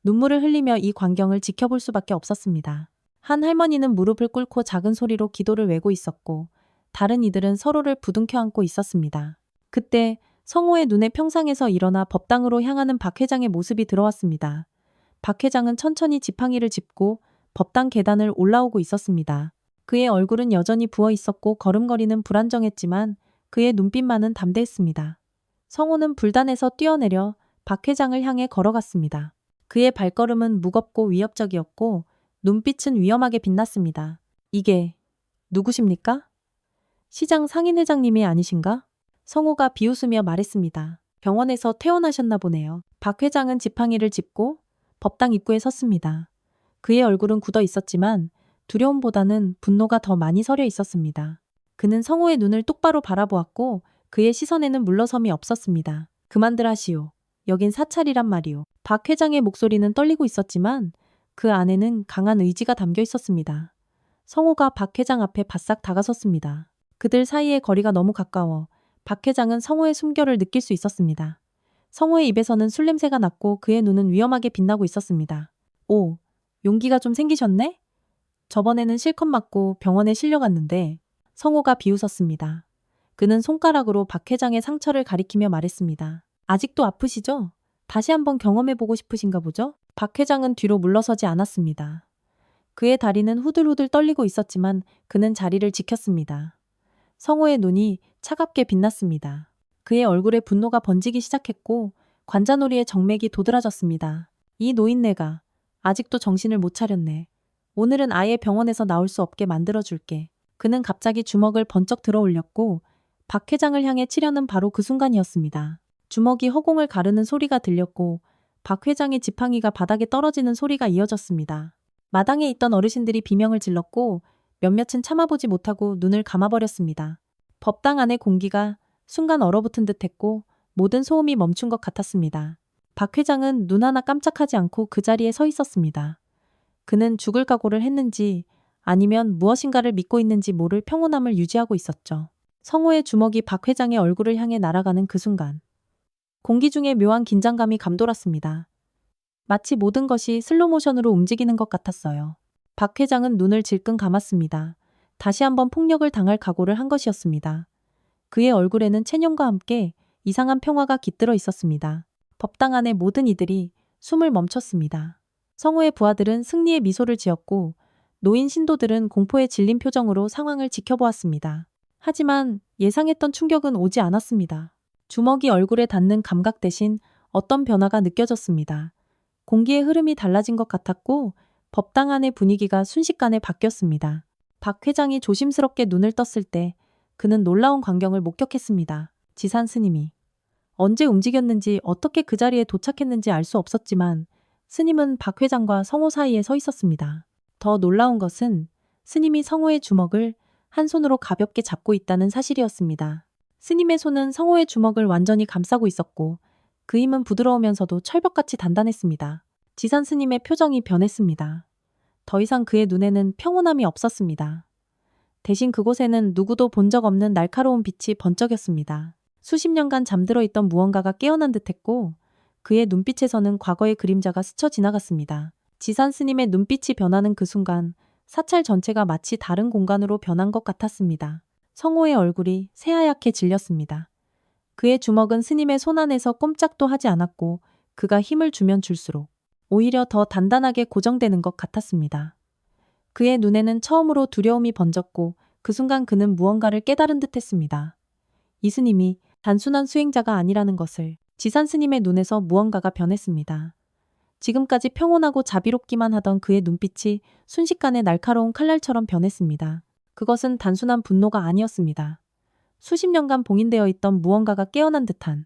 눈물을 흘리며 이 광경을 지켜볼 수밖에 없었습니다. 한 할머니는 무릎을 꿇고 작은 소리로 기도를 외고 있었고 다른 이들은 서로를 부둥켜 안고 있었습니다. 그때 성호의 눈에 평상에서 일어나 법당으로 향하는 박 회장의 모습이 들어왔습니다. 박 회장은 천천히 지팡이를 짚고 법당 계단을 올라오고 있었습니다. 그의 얼굴은 여전히 부어 있었고 걸음걸이는 불안정했지만 그의 눈빛만은 담대했습니다. 성호는 불단에서 뛰어내려 박 회장을 향해 걸어갔습니다. 그의 발걸음은 무겁고 위협적이었고 눈빛은 위험하게 빛났습니다. 이게 누구십니까? 시장 상인회장님이 아니신가? 성호가 비웃으며 말했습니다. 병원에서 퇴원하셨나 보네요. 박 회장은 지팡이를 짚고 법당 입구에 섰습니다. 그의 얼굴은 굳어 있었지만 두려움보다는 분노가 더 많이 서려 있었습니다. 그는 성호의 눈을 똑바로 바라보았고 그의 시선에는 물러섬이 없었습니다. 그만들 하시오. 여긴 사찰이란 말이오. 박 회장의 목소리는 떨리고 있었지만 그 안에는 강한 의지가 담겨 있었습니다. 성호가 박 회장 앞에 바싹 다가섰습니다. 그들 사이의 거리가 너무 가까워 박 회장은 성호의 숨결을 느낄 수 있었습니다. 성호의 입에서는 술 냄새가 났고 그의 눈은 위험하게 빛나고 있었습니다. 오, 용기가 좀 생기셨네? 저번에는 실컷 맞고 병원에 실려갔는데 성호가 비웃었습니다. 그는 손가락으로 박 회장의 상처를 가리키며 말했습니다. 아직도 아프시죠? 다시 한번 경험해보고 싶으신가 보죠? 박 회장은 뒤로 물러서지 않았습니다. 그의 다리는 후들후들 떨리고 있었지만 그는 자리를 지켰습니다. 성호의 눈이 차갑게 빛났습니다. 그의 얼굴에 분노가 번지기 시작했고 관자놀이의 정맥이 도드라졌습니다. 이 노인네가 아직도 정신을 못 차렸네. 오늘은 아예 병원에서 나올 수 없게 만들어줄게. 그는 갑자기 주먹을 번쩍 들어 올렸고 박 회장을 향해 치려는 바로 그 순간이었습니다. 주먹이 허공을 가르는 소리가 들렸고 박 회장의 지팡이가 바닥에 떨어지는 소리가 이어졌습니다. 마당에 있던 어르신들이 비명을 질렀고 몇몇은 참아보지 못하고 눈을 감아버렸습니다. 법당 안의 공기가 순간 얼어붙은 듯했고 모든 소음이 멈춘 것 같았습니다. 박 회장은 눈 하나 깜짝하지 않고 그 자리에 서 있었습니다. 그는 죽을 각오를 했는지 아니면 무엇인가를 믿고 있는지 모를 평온함을 유지하고 있었죠. 성호의 주먹이 박 회장의 얼굴을 향해 날아가는 그 순간 공기 중에 묘한 긴장감이 감돌았습니다. 마치 모든 것이 슬로모션으로 움직이는 것 같았어요. 박 회장은 눈을 질끈 감았습니다. 다시 한번 폭력을 당할 각오를 한 것이었습니다. 그의 얼굴에는 체념과 함께 이상한 평화가 깃들어 있었습니다. 법당 안의 모든 이들이 숨을 멈췄습니다. 성호의 부하들은 승리의 미소를 지었고 노인 신도들은 공포에 질린 표정으로 상황을 지켜보았습니다. 하지만 예상했던 충격은 오지 않았습니다. 주먹이 얼굴에 닿는 감각 대신 어떤 변화가 느껴졌습니다. 공기의 흐름이 달라진 것 같았고 법당 안의 분위기가 순식간에 바뀌었습니다. 박 회장이 조심스럽게 눈을 떴을 때 그는 놀라운 광경을 목격했습니다. 지산 스님이 언제 움직였는지 어떻게 그 자리에 도착했는지 알 수 없었지만 스님은 박 회장과 성호 사이에 서 있었습니다. 더 놀라운 것은 스님이 성호의 주먹을 한 손으로 가볍게 잡고 있다는 사실이었습니다. 스님의 손은 성호의 주먹을 완전히 감싸고 있었고 그 힘은 부드러우면서도 철벽같이 단단했습니다. 지산 스님의 표정이 변했습니다. 더 이상 그의 눈에는 평온함이 없었습니다. 대신 그곳에는 누구도 본 적 없는 날카로운 빛이 번쩍였습니다. 수십 년간 잠들어 있던 무언가가 깨어난 듯했고 그의 눈빛에서는 과거의 그림자가 스쳐 지나갔습니다. 지산 스님의 눈빛이 변하는 그 순간 사찰 전체가 마치 다른 공간으로 변한 것 같았습니다. 성호의 얼굴이 새하얗게 질렸습니다. 그의 주먹은 스님의 손 안에서 꼼짝도 하지 않았고 그가 힘을 주면 줄수록 오히려 더 단단하게 고정되는 것 같았습니다. 그의 눈에는 처음으로 두려움이 번졌고 그 순간 그는 무언가를 깨달은 듯했습니다. 이 스님이 단순한 수행자가 아니라는 것을. 지산 스님의 눈에서 무언가가 변했습니다. 지금까지 평온하고 자비롭기만 하던 그의 눈빛이 순식간에 날카로운 칼날처럼 변했습니다. 그것은 단순한 분노가 아니었습니다. 수십 년간 봉인되어 있던 무언가가 깨어난 듯한,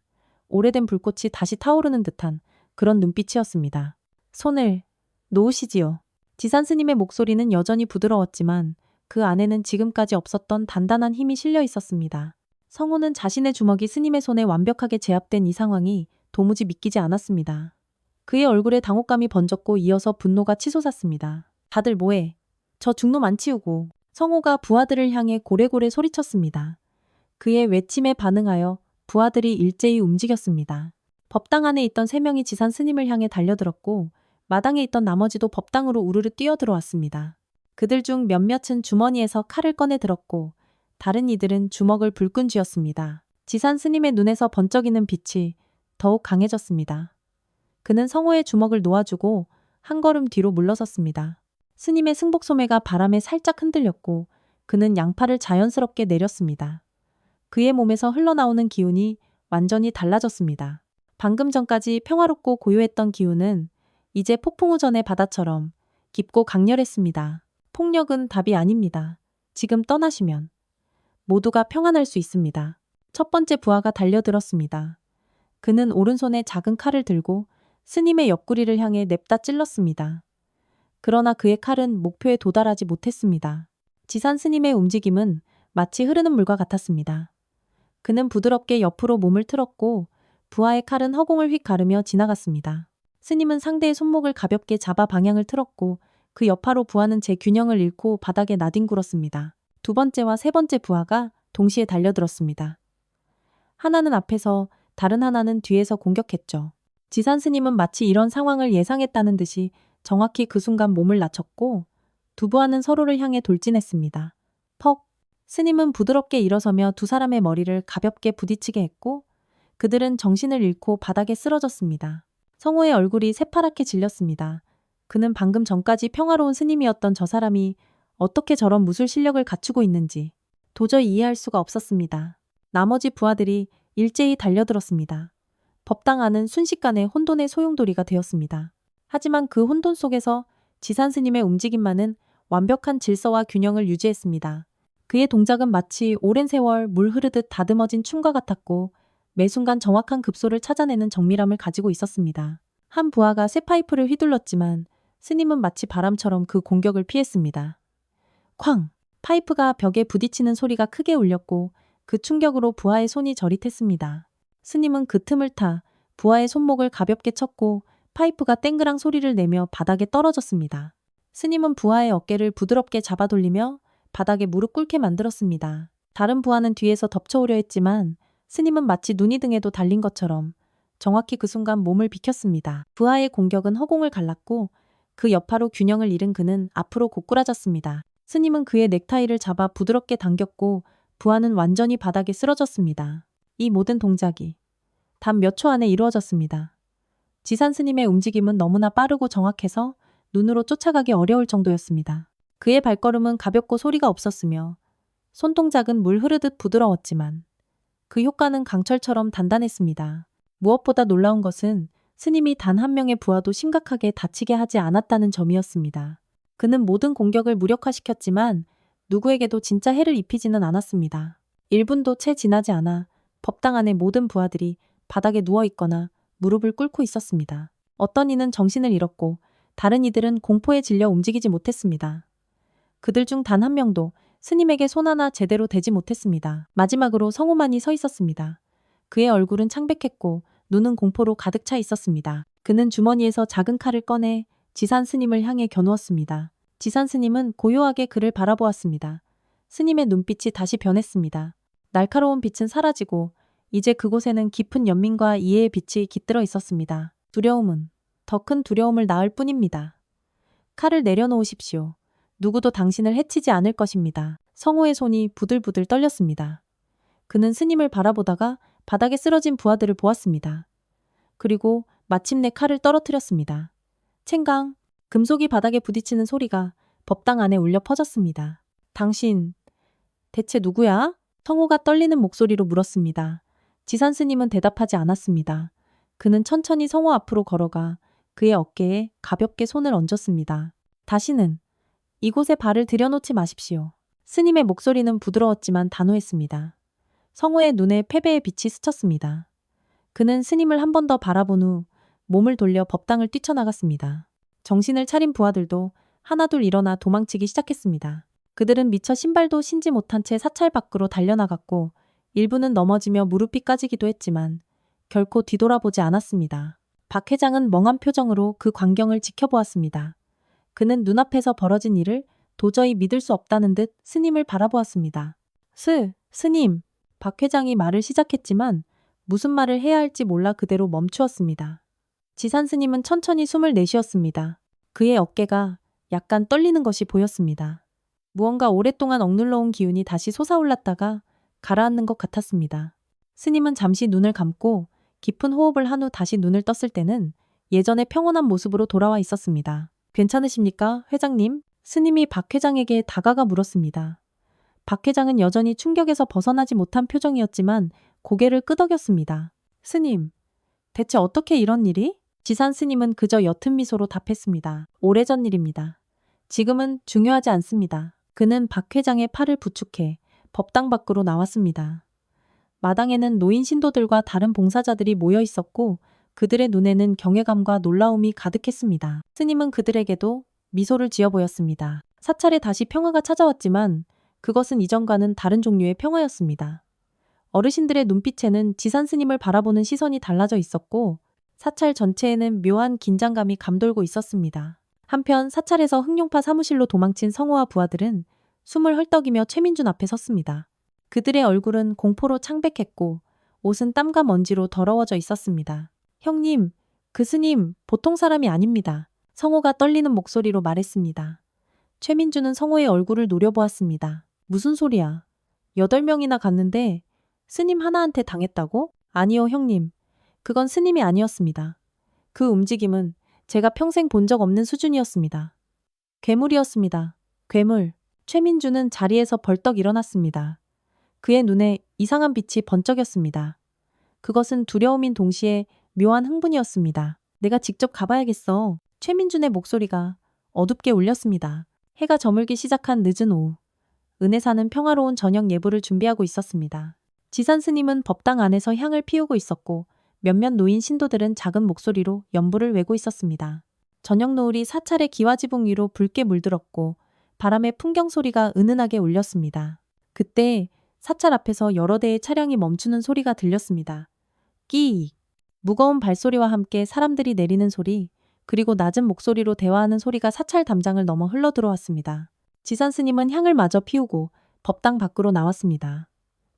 오래된 불꽃이 다시 타오르는 듯한 그런 눈빛이었습니다. 손을 놓으시지요. 지산 스님의 목소리는 여전히 부드러웠지만 그 안에는 지금까지 없었던 단단한 힘이 실려 있었습니다. 성호는 자신의 주먹이 스님의 손에 완벽하게 제압된 이 상황이 도무지 믿기지 않았습니다. 그의 얼굴에 당혹감이 번졌고 이어서 분노가 치솟았습니다. 다들 뭐해? 저 중놈 안 치우고. 성호가 부하들을 향해 고래고래 소리쳤습니다. 그의 외침에 반응하여 부하들이 일제히 움직였습니다. 법당 안에 있던 3명이 지산 스님을 향해 달려들었고 마당에 있던 나머지도 법당으로 우르르 뛰어들어왔습니다. 그들 중 몇몇은 주머니에서 칼을 꺼내 들었고 다른 이들은 주먹을 불끈 쥐었습니다. 지산 스님의 눈에서 번쩍이는 빛이 더욱 강해졌습니다. 그는 성호의 주먹을 놓아주고 한 걸음 뒤로 물러섰습니다. 스님의 승복 소매가 바람에 살짝 흔들렸고 그는 양팔을 자연스럽게 내렸습니다. 그의 몸에서 흘러나오는 기운이 완전히 달라졌습니다. 방금 전까지 평화롭고 고요했던 기운은 이제 폭풍우 전의 바다처럼 깊고 강렬했습니다. 폭력은 답이 아닙니다. 지금 떠나시면 모두가 평안할 수 있습니다. 첫 번째 부하가 달려들었습니다. 그는 오른손에 작은 칼을 들고 스님의 옆구리를 향해 냅다 찔렀습니다. 그러나 그의 칼은 목표에 도달하지 못했습니다. 지산 스님의 움직임은 마치 흐르는 물과 같았습니다. 그는 부드럽게 옆으로 몸을 틀었고 부하의 칼은 허공을 휙 가르며 지나갔습니다. 스님은 상대의 손목을 가볍게 잡아 방향을 틀었고 그 여파로 부하는 제 균형을 잃고 바닥에 나뒹굴었습니다. 두 번째와 세 번째 부하가 동시에 달려들었습니다. 하나는 앞에서 다른 하나는 뒤에서 공격했죠. 지산 스님은 마치 이런 상황을 예상했다는 듯이 정확히 그 순간 몸을 낮췄고 두 부하는 서로를 향해 돌진했습니다. 퍽! 스님은 부드럽게 일어서며 두 사람의 머리를 가볍게 부딪히게 했고 그들은 정신을 잃고 바닥에 쓰러졌습니다. 성호의 얼굴이 새파랗게 질렸습니다. 그는 방금 전까지 평화로운 스님이었던 저 사람이 어떻게 저런 무술 실력을 갖추고 있는지 도저히 이해할 수가 없었습니다. 나머지 부하들이 일제히 달려들었습니다. 법당 안은 순식간에 혼돈의 소용돌이가 되었습니다. 하지만 그 혼돈 속에서 지산 스님의 움직임만은 완벽한 질서와 균형을 유지했습니다. 그의 동작은 마치 오랜 세월 물 흐르듯 다듬어진 춤과 같았고 매 순간 정확한 급소를 찾아내는 정밀함을 가지고 있었습니다. 한 부하가 쇠 파이프를 휘둘렀지만 스님은 마치 바람처럼 그 공격을 피했습니다. 쾅! 파이프가 벽에 부딪히는 소리가 크게 울렸고 그 충격으로 부하의 손이 저릿했습니다. 스님은 그 틈을 타 부하의 손목을 가볍게 쳤고 파이프가 땡그랑 소리를 내며 바닥에 떨어졌습니다. 스님은 부하의 어깨를 부드럽게 잡아 돌리며 바닥에 무릎 꿇게 만들었습니다. 다른 부하는 뒤에서 덮쳐오려 했지만 스님은 마치 눈이 등에도 달린 것처럼 정확히 그 순간 몸을 비켰습니다. 부하의 공격은 허공을 갈랐고 그 여파로 균형을 잃은 그는 앞으로 고꾸라졌습니다. 스님은 그의 넥타이를 잡아 부드럽게 당겼고 부하는 완전히 바닥에 쓰러졌습니다. 이 모든 동작이 단 몇 초 안에 이루어졌습니다. 지산 스님의 움직임은 너무나 빠르고 정확해서 눈으로 쫓아가기 어려울 정도였습니다. 그의 발걸음은 가볍고 소리가 없었으며 손동작은 물 흐르듯 부드러웠지만 그 효과는 강철처럼 단단했습니다. 무엇보다 놀라운 것은 스님이 단 한 명의 부하도 심각하게 다치게 하지 않았다는 점이었습니다. 그는 모든 공격을 무력화시켰지만 누구에게도 진짜 해를 입히지는 않았습니다. 1분도 채 지나지 않아 법당 안의 모든 부하들이 바닥에 누워있거나 무릎을 꿇고 있었습니다. 어떤 이는 정신을 잃었고 다른 이들은 공포에 질려 움직이지 못했습니다. 그들 중 단 한 명도 스님에게 손 하나 제대로 대지 못했습니다. 마지막으로 성호만이 서 있었습니다. 그의 얼굴은 창백했고 눈은 공포로 가득 차 있었습니다. 그는 주머니에서 작은 칼을 꺼내 지산 스님을 향해 겨누었습니다. 지산 스님은 고요하게 그를 바라보았습니다. 스님의 눈빛이 다시 변했습니다. 날카로운 빛은 사라지고 이제 그곳에는 깊은 연민과 이해의 빛이 깃들어 있었습니다. 두려움은 더 큰 두려움을 낳을 뿐입니다. 칼을 내려놓으십시오. 누구도 당신을 해치지 않을 것입니다. 성호의 손이 부들부들 떨렸습니다. 그는 스님을 바라보다가 바닥에 쓰러진 부하들을 보았습니다. 그리고 마침내 칼을 떨어뜨렸습니다. 챙강! 금속이 바닥에 부딪히는 소리가 법당 안에 울려 퍼졌습니다. 당신, 대체 누구야? 성호가 떨리는 목소리로 물었습니다. 지산 스님은 대답하지 않았습니다. 그는 천천히 성호 앞으로 걸어가 그의 어깨에 가볍게 손을 얹었습니다. 다시는 이곳에 발을 들여놓지 마십시오. 스님의 목소리는 부드러웠지만 단호했습니다. 성호의 눈에 패배의 빛이 스쳤습니다. 그는 스님을 한 번 더 바라본 후 몸을 돌려 법당을 뛰쳐나갔습니다. 정신을 차린 부하들도 하나둘 일어나 도망치기 시작했습니다. 그들은 미처 신발도 신지 못한 채 사찰 밖으로 달려나갔고 일부는 넘어지며 무릎이 까지기도 했지만 결코 뒤돌아보지 않았습니다. 박 회장은 멍한 표정으로 그 광경을 지켜보았습니다. 그는 눈앞에서 벌어진 일을 도저히 믿을 수 없다는 듯 스님을 바라보았습니다. 스님. 박 회장이 말을 시작했지만 무슨 말을 해야 할지 몰라 그대로 멈추었습니다. 지산 스님은 천천히 숨을 내쉬었습니다. 그의 어깨가 약간 떨리는 것이 보였습니다. 무언가 오랫동안 억눌러온 기운이 다시 솟아올랐다가 가라앉는 것 같았습니다. 스님은 잠시 눈을 감고 깊은 호흡을 한 후 다시 눈을 떴을 때는 예전의 평온한 모습으로 돌아와 있었습니다. 괜찮으십니까, 회장님? 스님이 박 회장에게 다가가 물었습니다. 박 회장은 여전히 충격에서 벗어나지 못한 표정이었지만 고개를 끄덕였습니다. 스님, 대체 어떻게 이런 일이? 지산 스님은 그저 옅은 미소로 답했습니다. 오래전 일입니다. 지금은 중요하지 않습니다. 그는 박 회장의 팔을 부축해 법당 밖으로 나왔습니다. 마당에는 노인 신도들과 다른 봉사자들이 모여 있었고 그들의 눈에는 경외감과 놀라움이 가득했습니다. 스님은 그들에게도 미소를 지어 보였습니다. 사찰에 다시 평화가 찾아왔지만 그것은 이전과는 다른 종류의 평화였습니다. 어르신들의 눈빛에는 지산 스님을 바라보는 시선이 달라져 있었고 사찰 전체에는 묘한 긴장감이 감돌고 있었습니다. 한편 사찰에서 흑룡파 사무실로 도망친 성호와 부하들은 숨을 헐떡이며 최민준 앞에 섰습니다. 그들의 얼굴은 공포로 창백했고 옷은 땀과 먼지로 더러워져 있었습니다. 형님, 그 스님 보통 사람이 아닙니다. 성호가 떨리는 목소리로 말했습니다. 최민준은 성호의 얼굴을 노려보았습니다. 무슨 소리야? 8명이나 갔는데 스님 하나한테 당했다고? 아니요, 형님. 그건 스님이 아니었습니다. 그 움직임은 제가 평생 본 적 없는 수준이었습니다. 괴물이었습니다. 괴물. 최민준은 자리에서 벌떡 일어났습니다. 그의 눈에 이상한 빛이 번쩍였습니다. 그것은 두려움인 동시에 묘한 흥분이었습니다. 내가 직접 가봐야겠어. 최민준의 목소리가 어둡게 울렸습니다. 해가 저물기 시작한 늦은 오후. 은혜사는 평화로운 저녁 예불을 준비하고 있었습니다. 지산 스님은 법당 안에서 향을 피우고 있었고 몇몇 노인 신도들은 작은 목소리로 연부를 외고 있었습니다. 저녁 노을이 사찰의 기와지붕 위로 붉게 물들었고 바람의 풍경 소리가 은은하게 울렸습니다. 그때 사찰 앞에서 여러 대의 차량이 멈추는 소리가 들렸습니다. 끼익. 무거운 발소리와 함께 사람들이 내리는 소리, 그리고 낮은 목소리로 대화하는 소리가 사찰 담장을 넘어 흘러 들어왔습니다. 지산 스님은 향을 마저 피우고 법당 밖으로 나왔습니다.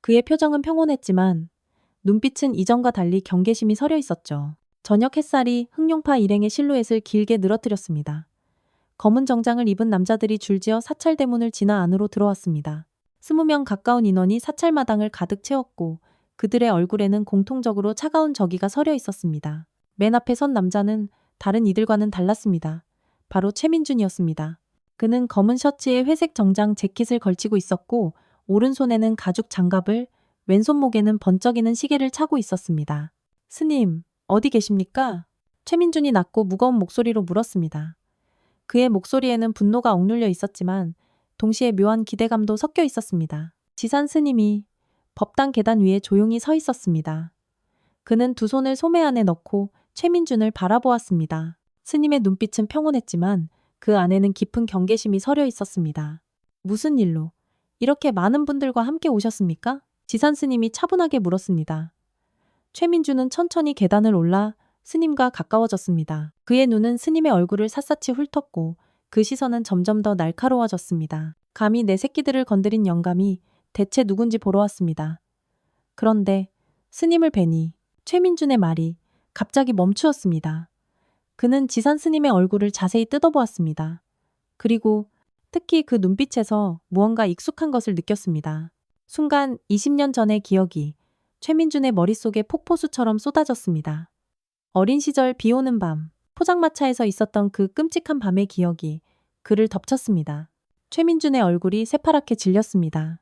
그의 표정은 평온했지만 눈빛은 이전과 달리 경계심이 서려 있었죠. 저녁 햇살이 흑룡파 일행의 실루엣을 길게 늘어뜨렸습니다. 검은 정장을 입은 남자들이 줄지어 사찰 대문을 지나 안으로 들어왔습니다. 20명 가까운 인원이 사찰 마당을 가득 채웠고 그들의 얼굴에는 공통적으로 차가운 저기가 서려 있었습니다. 맨 앞에 선 남자는 다른 이들과는 달랐습니다. 바로 최민준이었습니다. 그는 검은 셔츠에 회색 정장 재킷을 걸치고 있었고 오른손에는 가죽 장갑을, 왼손목에는 번쩍이는 시계를 차고 있었습니다. 스님, 어디 계십니까? 최민준이 낮고 무거운 목소리로 물었습니다. 그의 목소리에는 분노가 억눌려 있었지만 동시에 묘한 기대감도 섞여 있었습니다. 지산 스님이 법당 계단 위에 조용히 서 있었습니다. 그는 두 손을 소매 안에 넣고 최민준을 바라보았습니다. 스님의 눈빛은 평온했지만 그 안에는 깊은 경계심이 서려 있었습니다. 무슨 일로 이렇게 많은 분들과 함께 오셨습니까? 지산 스님이 차분하게 물었습니다. 최민준은 천천히 계단을 올라 스님과 가까워졌습니다. 그의 눈은 스님의 얼굴을 샅샅이 훑었고 그 시선은 점점 더 날카로워졌습니다. 감히 내 새끼들을 건드린 영감이 대체 누군지 보러 왔습니다. 그런데 스님을 뵈니 최민준의 말이 갑자기 멈추었습니다. 그는 지산 스님의 얼굴을 자세히 뜯어보았습니다. 그리고 특히 그 눈빛에서 무언가 익숙한 것을 느꼈습니다. 순간 20년 전의 기억이 최민준의 머릿속에 폭포수처럼 쏟아졌습니다. 어린 시절 비 오는 밤, 포장마차에서 있었던 그 끔찍한 밤의 기억이 그를 덮쳤습니다. 최민준의 얼굴이 새파랗게 질렸습니다.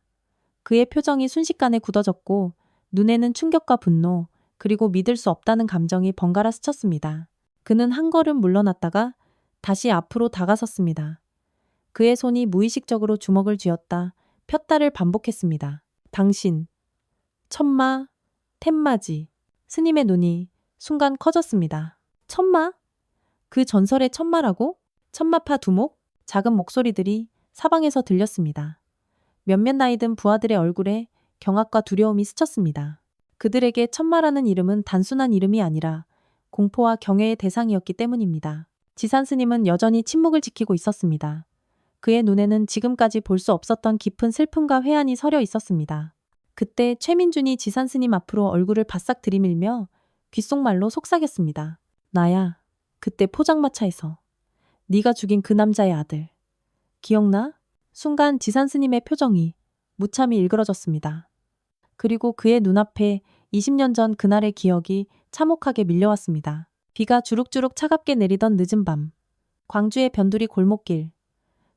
그의 표정이 순식간에 굳어졌고 눈에는 충격과 분노, 그리고 믿을 수 없다는 감정이 번갈아 스쳤습니다. 그는 한 걸음 물러났다가 다시 앞으로 다가섰습니다. 그의 손이 무의식적으로 주먹을 쥐었다 폈다를 반복했습니다. 당신, 천마, 텐마지. 스님의 눈이 순간 커졌습니다. 천마? 그 전설의 천마라고? 천마파 두목? 작은 목소리들이 사방에서 들렸습니다. 몇몇 나이든 부하들의 얼굴에 경악과 두려움이 스쳤습니다. 그들에게 천마라는 이름은 단순한 이름이 아니라 공포와 경외의 대상이었기 때문입니다. 지산 스님은 여전히 침묵을 지키고 있었습니다. 그의 눈에는 지금까지 볼 수 없었던 깊은 슬픔과 회한이 서려 있었습니다. 그때 최민준이 지산 스님 앞으로 얼굴을 바싹 들이밀며 귓속말로 속삭였습니다. 나야, 그때 포장마차에서 네가 죽인 그 남자의 아들. 기억나? 순간 지산 스님의 표정이 무참히 일그러졌습니다. 그리고 그의 눈앞에 20년 전 그날의 기억이 참혹하게 밀려왔습니다. 비가 주룩주룩 차갑게 내리던 늦은 밤, 광주의 변두리 골목길,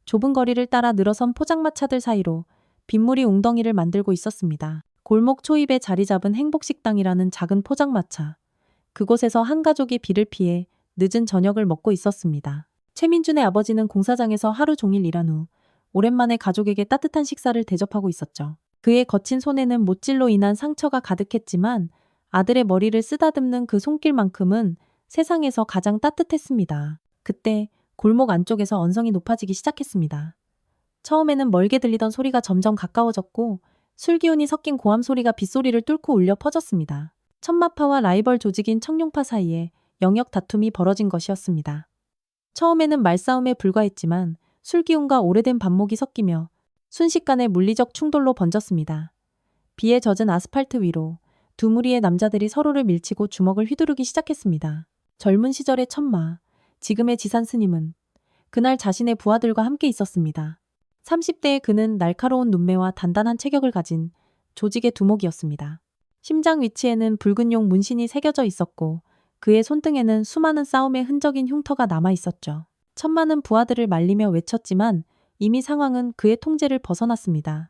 좁은 거리를 따라 늘어선 포장마차들 사이로 빗물이 웅덩이를 만들고 있었습니다. 골목 초입에 자리 잡은 행복식당이라는 작은 포장마차. 그곳에서 한 가족이 비를 피해 늦은 저녁을 먹고 있었습니다. 최민준의 아버지는 공사장에서 하루 종일 일한 후 오랜만에 가족에게 따뜻한 식사를 대접하고 있었죠. 그의 거친 손에는 못질로 인한 상처가 가득했지만 아들의 머리를 쓰다듬는 그 손길만큼은 세상에서 가장 따뜻했습니다. 그때 골목 안쪽에서 언성이 높아지기 시작했습니다. 처음에는 멀게 들리던 소리가 점점 가까워졌고 술기운이 섞인 고함 소리가 빗소리를 뚫고 울려 퍼졌습니다. 천마파와 라이벌 조직인 청룡파 사이에 영역 다툼이 벌어진 것이었습니다. 처음에는 말싸움에 불과했지만 술기운과 오래된 반목이 섞이며 순식간에 물리적 충돌로 번졌습니다. 비에 젖은 아스팔트 위로 두 무리의 남자들이 서로를 밀치고 주먹을 휘두르기 시작했습니다. 젊은 시절의 천마, 지금의 지산 스님은 그날 자신의 부하들과 함께 있었습니다. 30대의 그는 날카로운 눈매와 단단한 체격을 가진 조직의 두목이었습니다. 심장 위치에는 붉은 용 문신이 새겨져 있었고 그의 손등에는 수많은 싸움의 흔적인 흉터가 남아 있었죠. 천마는 부하들을 말리며 외쳤지만 이미 상황은 그의 통제를 벗어났습니다.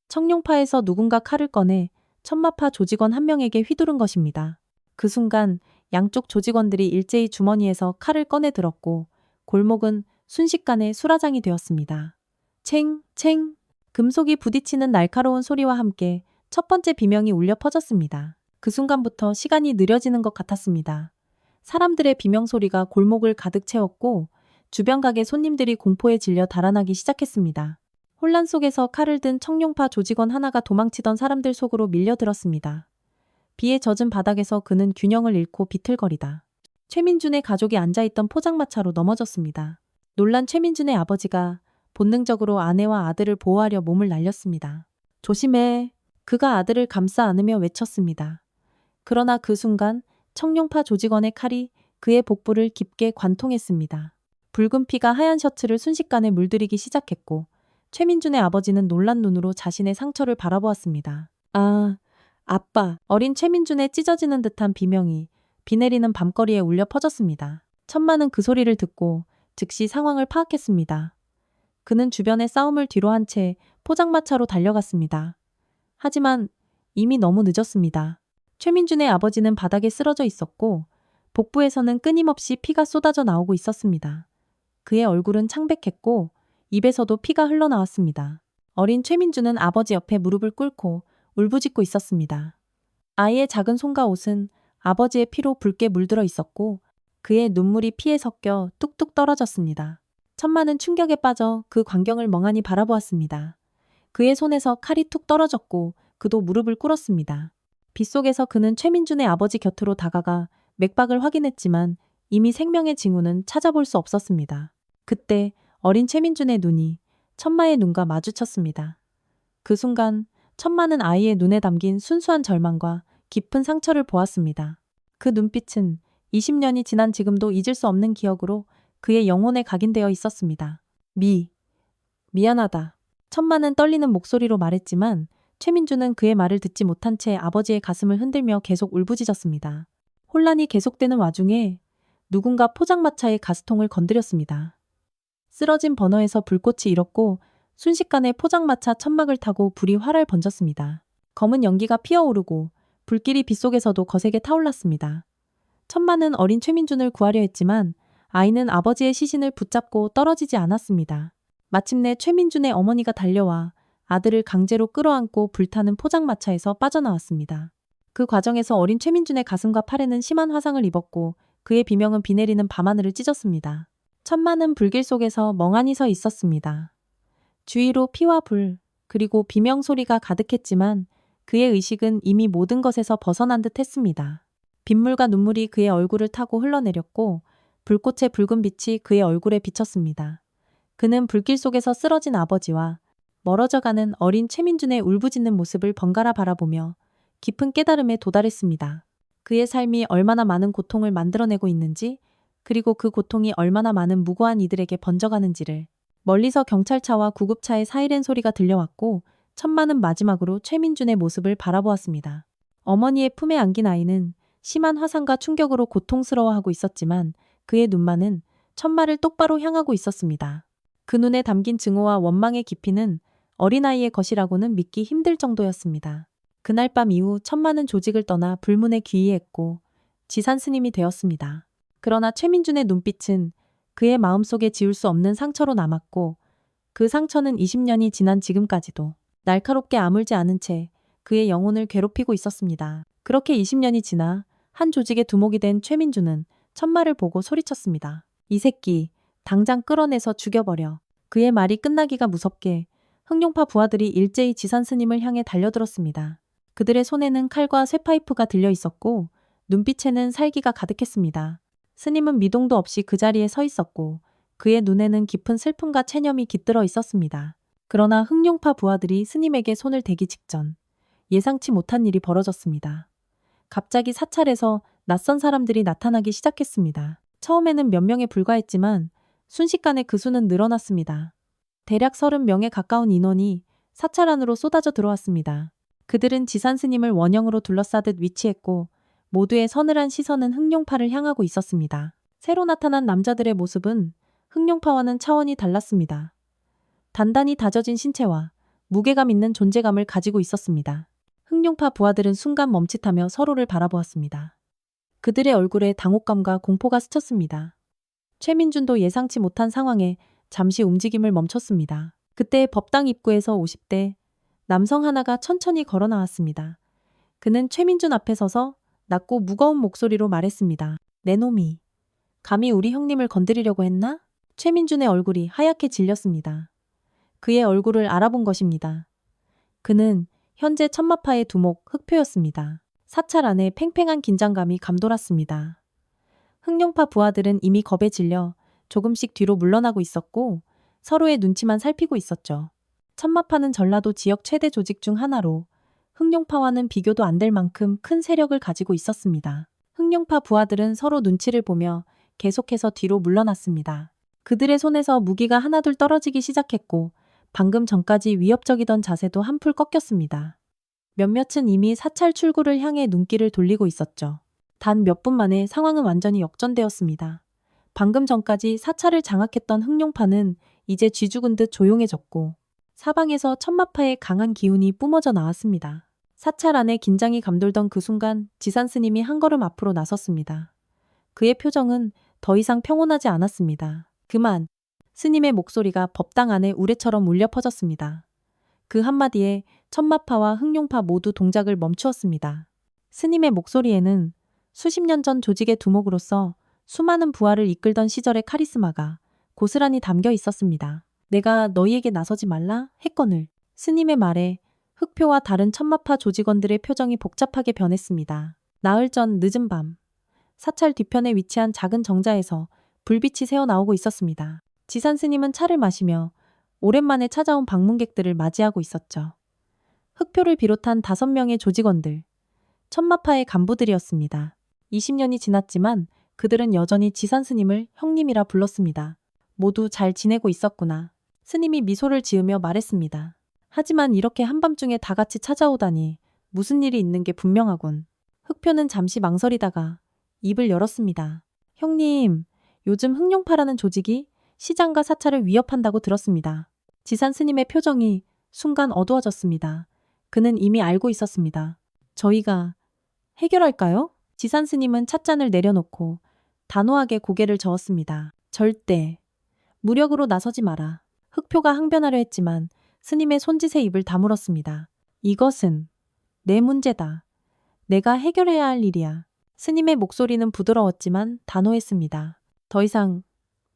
청룡파에서 누군가 칼을 꺼내 천마파 조직원 한 명에게 휘두른 것입니다. 그 순간 양쪽 조직원들이 일제히 주머니에서 칼을 꺼내 들었고 골목은 순식간에 수라장이 되었습니다. 챙, 챙. 금속이 부딪히는 날카로운 소리와 함께 첫 번째 비명이 울려 퍼졌습니다. 그 순간부터 시간이 느려지는 것 같았습니다. 사람들의 비명 소리가 골목을 가득 채웠고 주변 가게 손님들이 공포에 질려 달아나기 시작했습니다. 혼란 속에서 칼을 든 청룡파 조직원 하나가 도망치던 사람들 속으로 밀려들었습니다. 비에 젖은 바닥에서 그는 균형을 잃고 비틀거리다 최민준의 가족이 앉아있던 포장마차로 넘어졌습니다. 놀란 최민준의 아버지가 본능적으로 아내와 아들을 보호하려 몸을 날렸습니다. 조심해. 그가 아들을 감싸 안으며 외쳤습니다. 그러나 그 순간 청룡파 조직원의 칼이 그의 복부를 깊게 관통했습니다. 붉은 피가 하얀 셔츠를 순식간에 물들이기 시작했고 최민준의 아버지는 놀란 눈으로 자신의 상처를 바라보았습니다. 아, 아빠. 어린 최민준의 찢어지는 듯한 비명이 비 내리는 밤거리에 울려 퍼졌습니다. 천마는 그 소리를 듣고 즉시 상황을 파악했습니다. 그는 주변의 싸움을 뒤로한 채 포장마차로 달려갔습니다. 하지만 이미 너무 늦었습니다. 최민준의 아버지는 바닥에 쓰러져 있었고 복부에서는 끊임없이 피가 쏟아져 나오고 있었습니다. 그의 얼굴은 창백했고 입에서도 피가 흘러나왔습니다. 어린 최민준은 아버지 옆에 무릎을 꿇고 울부짖고 있었습니다. 아이의 작은 손과 옷은 아버지의 피로 붉게 물들어 있었고 그의 눈물이 피에 섞여 뚝뚝 떨어졌습니다. 천마는 충격에 빠져 그 광경을 멍하니 바라보았습니다. 그의 손에서 칼이 툭 떨어졌고 그도 무릎을 꿇었습니다. 빗속에서 그는 최민준의 아버지 곁으로 다가가 맥박을 확인했지만 이미 생명의 징후는 찾아볼 수 없었습니다. 그때 어린 최민준의 눈이 천마의 눈과 마주쳤습니다. 그 순간 천마는 아이의 눈에 담긴 순수한 절망과 깊은 상처를 보았습니다. 그 눈빛은 20년이 지난 지금도 잊을 수 없는 기억으로 그의 영혼에 각인되어 있었습니다. 미안하다. 천마는 떨리는 목소리로 말했지만 최민준은 그의 말을 듣지 못한 채 아버지의 가슴을 흔들며 계속 울부짖었습니다. 혼란이 계속되는 와중에 누군가 포장마차의 가스통을 건드렸습니다. 쓰러진 버너에서 불꽃이 일었고 순식간에 포장마차 천막을 타고 불이 활활 번졌습니다. 검은 연기가 피어오르고 불길이 빗속에서도 거세게 타올랐습니다. 천마는 어린 최민준을 구하려 했지만 아이는 아버지의 시신을 붙잡고 떨어지지 않았습니다. 마침내 최민준의 어머니가 달려와 아들을 강제로 끌어안고 불타는 포장마차에서 빠져나왔습니다. 그 과정에서 어린 최민준의 가슴과 팔에는 심한 화상을 입었고 그의 비명은 비 내리는 밤하늘을 찢었습니다. 천마는 불길 속에서 멍하니 서 있었습니다. 주위로 피와 불, 그리고 비명 소리가 가득했지만 그의 의식은 이미 모든 것에서 벗어난 듯 했습니다. 빗물과 눈물이 그의 얼굴을 타고 흘러내렸고 불꽃의 붉은 빛이 그의 얼굴에 비쳤습니다. 그는 불길 속에서 쓰러진 아버지와 멀어져가는 어린 최민준의 울부짖는 모습을 번갈아 바라보며 깊은 깨달음에 도달했습니다. 그의 삶이 얼마나 많은 고통을 만들어내고 있는지, 그리고 그 고통이 얼마나 많은 무고한 이들에게 번져가는지를. 멀리서 경찰차와 구급차의 사이렌 소리가 들려왔고 천마는 마지막으로 최민준의 모습을 바라보았습니다. 어머니의 품에 안긴 아이는 심한 화상과 충격으로 고통스러워하고 있었지만 그의 눈만은 천마를 똑바로 향하고 있었습니다. 그 눈에 담긴 증오와 원망의 깊이는 어린아이의 것이라고는 믿기 힘들 정도였습니다. 그날 밤 이후 천마는 조직을 떠나 불문에 귀의했고 지산 스님이 되었습니다. 그러나 최민준의 눈빛은 그의 마음속에 지울 수 없는 상처로 남았고 그 상처는 20년이 지난 지금까지도 날카롭게 아물지 않은 채 그의 영혼을 괴롭히고 있었습니다. 그렇게 20년이 지나 한 조직의 두목이 된 최민주는 천마를 보고 소리쳤습니다. 이 새끼, 당장 끌어내서 죽여버려. 그의 말이 끝나기가 무섭게 흑룡파 부하들이 일제히 지산 스님을 향해 달려들었습니다. 그들의 손에는 칼과 쇠파이프가 들려 있었고 눈빛에는 살기가 가득했습니다. 스님은 미동도 없이 그 자리에 서 있었고 그의 눈에는 깊은 슬픔과 체념이 깃들어 있었습니다. 그러나 흑룡파 부하들이 스님에게 손을 대기 직전 예상치 못한 일이 벌어졌습니다. 갑자기 사찰에서 낯선 사람들이 나타나기 시작했습니다. 처음에는 몇 명에 불과했지만 순식간에 그 수는 늘어났습니다. 대략 30명에 가까운 인원이 사찰 안으로 쏟아져 들어왔습니다. 그들은 지산 스님을 원형으로 둘러싸듯 위치했고 모두의 서늘한 시선은 흑룡파를 향하고 있었습니다. 새로 나타난 남자들의 모습은 흑룡파와는 차원이 달랐습니다. 단단히 다져진 신체와 무게감 있는 존재감을 가지고 있었습니다. 흑룡파 부하들은 순간 멈칫하며 서로를 바라보았습니다. 그들의 얼굴에 당혹감과 공포가 스쳤습니다. 최민준도 예상치 못한 상황에 잠시 움직임을 멈췄습니다. 그때 법당 입구에서 50대 남성 하나가 천천히 걸어 나왔습니다. 그는 최민준 앞에 서서 낮고 무거운 목소리로 말했습니다. 내 놈이 감히 우리 형님을 건드리려고 했나? 최민준의 얼굴이 하얗게 질렸습니다. 그의 얼굴을 알아본 것입니다. 그는 현재 천마파의 두목 흑표였습니다. 사찰 안에 팽팽한 긴장감이 감돌았습니다. 흑룡파 부하들은 이미 겁에 질려 조금씩 뒤로 물러나고 있었고 서로의 눈치만 살피고 있었죠. 천마파는 전라도 지역 최대 조직 중 하나로 흑룡파와는 비교도 안 될 만큼 큰 세력을 가지고 있었습니다. 흑룡파 부하들은 서로 눈치를 보며 계속해서 뒤로 물러났습니다. 그들의 손에서 무기가 하나둘 떨어지기 시작했고 방금 전까지 위협적이던 자세도 한풀 꺾였습니다. 몇몇은 이미 사찰 출구를 향해 눈길을 돌리고 있었죠. 단 몇 분 만에 상황은 완전히 역전되었습니다. 방금 전까지 사찰을 장악했던 흑룡파는 이제 쥐죽은 듯 조용해졌고 사방에서 천마파의 강한 기운이 뿜어져 나왔습니다. 사찰 안에 긴장이 감돌던 그 순간 지산 스님이 한 걸음 앞으로 나섰습니다. 그의 표정은 더 이상 평온하지 않았습니다. 그만! 스님의 목소리가 법당 안에 우레처럼 울려 퍼졌습니다. 그 한마디에 천마파와 흑룡파 모두 동작을 멈추었습니다. 스님의 목소리에는 수십 년 전 조직의 두목으로서 수많은 부하를 이끌던 시절의 카리스마가 고스란히 담겨 있었습니다. 내가 너희에게 나서지 말라 했거늘. 스님의 말에 흑표와 다른 천마파 조직원들의 표정이 복잡하게 변했습니다. 나흘 전 늦은 밤, 사찰 뒤편에 위치한 작은 정자에서 불빛이 새어나오고 있었습니다. 지산 스님은 차를 마시며 오랜만에 찾아온 방문객들을 맞이하고 있었죠. 흑표를 비롯한 5명의 조직원들, 천마파의 간부들이었습니다. 20년이 지났지만 그들은 여전히 지산 스님을 형님이라 불렀습니다. 모두 잘 지내고 있었구나. 스님이 미소를 지으며 말했습니다. 하지만 이렇게 한밤중에 다 같이 찾아오다니 무슨 일이 있는 게 분명하군. 흑표는 잠시 망설이다가 입을 열었습니다. 형님, 요즘 흑룡파라는 조직이 시장과 사찰을 위협한다고 들었습니다. 지산 스님의 표정이 순간 어두워졌습니다. 그는 이미 알고 있었습니다. 저희가 해결할까요? 지산 스님은 찻잔을 내려놓고 단호하게 고개를 저었습니다. 절대 무력으로 나서지 마라. 흑표가 항변하려 했지만 스님의 손짓에 입을 다물었습니다. 이것은 내 문제다. 내가 해결해야 할 일이야. 스님의 목소리는 부드러웠지만 단호했습니다. 더 이상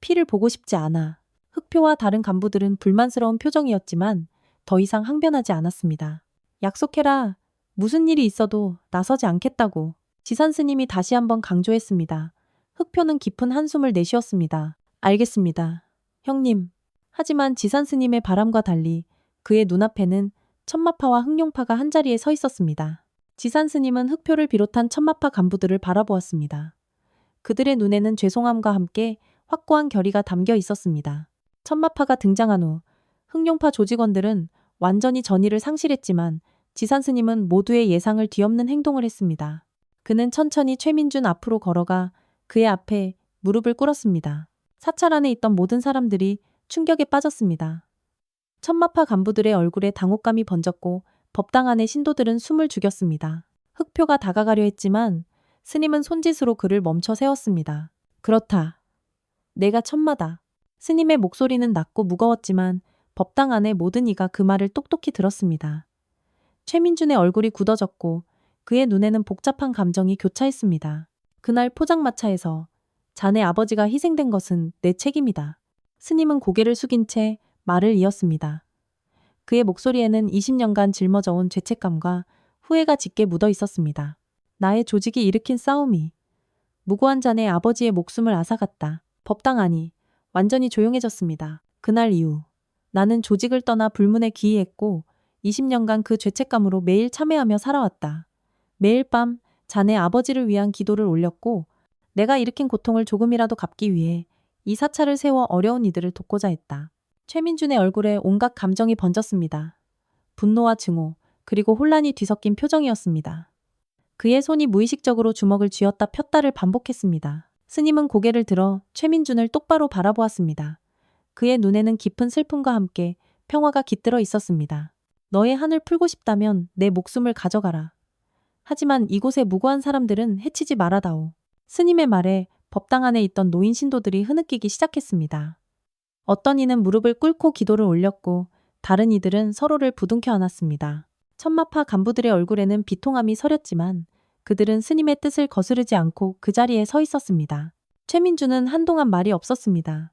피를 보고 싶지 않아. 흑표와 다른 간부들은 불만스러운 표정이었지만 더 이상 항변하지 않았습니다. 약속해라. 무슨 일이 있어도 나서지 않겠다고. 지산 스님이 다시 한번 강조했습니다. 흑표는 깊은 한숨을 내쉬었습니다. 알겠습니다. 형님. 하지만 지산 스님의 바람과 달리 그의 눈앞에는 천마파와 흑룡파가 한자리에 서 있었습니다. 지산 스님은 흑표를 비롯한 천마파 간부들을 바라보았습니다. 그들의 눈에는 죄송함과 함께 확고한 결의가 담겨 있었습니다. 천마파가 등장한 후 흑룡파 조직원들은 완전히 전의를 상실했지만 지산 스님은 모두의 예상을 뒤엎는 행동을 했습니다. 그는 천천히 최민준 앞으로 걸어가 그의 앞에 무릎을 꿇었습니다. 사찰 안에 있던 모든 사람들이 충격에 빠졌습니다. 천마파 간부들의 얼굴에 당혹감이 번졌고 법당 안의 신도들은 숨을 죽였습니다. 흑표가 다가가려 했지만 스님은 손짓으로 그를 멈춰 세웠습니다. 그렇다. 내가 천마다. 스님의 목소리는 낮고 무거웠지만 법당 안의 모든 이가 그 말을 똑똑히 들었습니다. 최민준의 얼굴이 굳어졌고 그의 눈에는 복잡한 감정이 교차했습니다. 그날 포장마차에서 자네 아버지가 희생된 것은 내 책임이다. 스님은 고개를 숙인 채 말을 이었습니다. 그의 목소리에는 20년간 짊어져온 죄책감과 후회가 짙게 묻어 있었습니다. 나의 조직이 일으킨 싸움이 무고한 자네 아버지의 목숨을 앗아갔다. 법당 안이 완전히 조용해졌습니다. 그날 이후 나는 조직을 떠나 불문에 귀의했고 20년간 그 죄책감으로 매일 참회하며 살아왔다. 매일 밤 자네 아버지를 위한 기도를 올렸고 내가 일으킨 고통을 조금이라도 갚기 위해 이 사찰을 세워 어려운 이들을 돕고자 했다. 최민준의 얼굴에 온갖 감정이 번졌습니다. 분노와 증오, 그리고 혼란이 뒤섞인 표정이었습니다. 그의 손이 무의식적으로 주먹을 쥐었다 폈다를 반복했습니다. 스님은 고개를 들어 최민준을 똑바로 바라보았습니다. 그의 눈에는 깊은 슬픔과 함께 평화가 깃들어 있었습니다. 너의 한을 풀고 싶다면 내 목숨을 가져가라. 하지만 이곳의 무고한 사람들은 해치지 말아다오. 스님의 말에 법당 안에 있던 노인 신도들이 흐느끼기 시작했습니다. 어떤 이는 무릎을 꿇고 기도를 올렸고 다른 이들은 서로를 부둥켜 안았습니다. 천마파 간부들의 얼굴에는 비통함이 서렸지만 그들은 스님의 뜻을 거스르지 않고 그 자리에 서 있었습니다. 최민준은 한동안 말이 없었습니다.